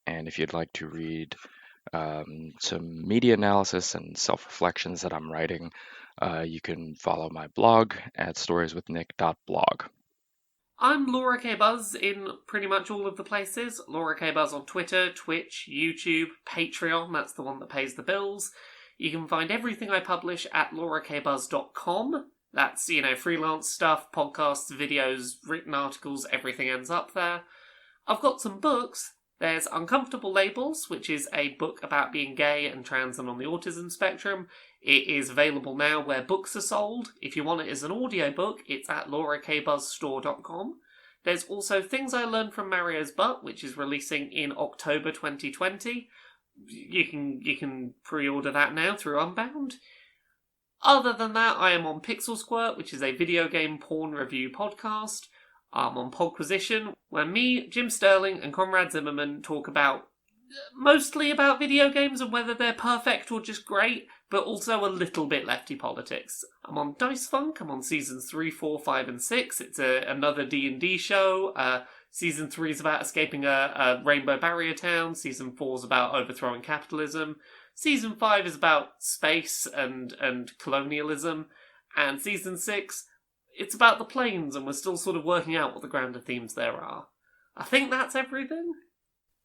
And if you'd like to read some media analysis and self-reflections that I'm writing, you can follow my blog at storieswithnick.blog. I'm Laura K. Buzz in pretty much all of the places. Laura K. Buzz on Twitter, Twitch, YouTube, Patreon, that's the one that pays the bills. You can find everything I publish at laurakbuzz.com. That's, freelance stuff, podcasts, videos, written articles, everything ends up there. I've got some books. There's Uncomfortable Labels, which is a book about being gay and trans and on the autism spectrum. It is available now where books are sold. If you want it as an audiobook, it's at laurakbuzzstore.com. There's also Things I Learned from Mario's Butt, which is releasing in October 2020. You can pre-order that now through Unbound. Other than that, I am on Pixel Squirt, which is a video game porn review podcast. I'm on Podquisition, where me, Jim Sterling, and Conrad Zimmerman talk mostly about video games and whether they're perfect or just great, but also a little bit lefty politics. I'm on Dice Funk. I'm on seasons 3, 4, 5, and 6. It's another D&D show. Season 3 is about escaping a rainbow barrier town. Season 4 is about overthrowing capitalism. Season 5 is about space and colonialism. And Season 6, it's about the planes, and we're still sort of working out what the grander themes there are. I think that's everything.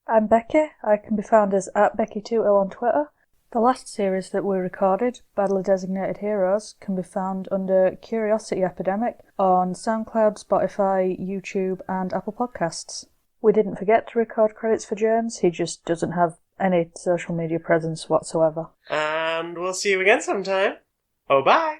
I'm Becky. I can be found as @Becky2ill on Twitter. The last series that we recorded, Badly Designated Heroes, can be found under Curiosity Epidemic on SoundCloud, Spotify, YouTube, and Apple Podcasts. We didn't forget to record credits for James, he just doesn't have any social media presence whatsoever. And we'll see you again sometime. Oh, bye!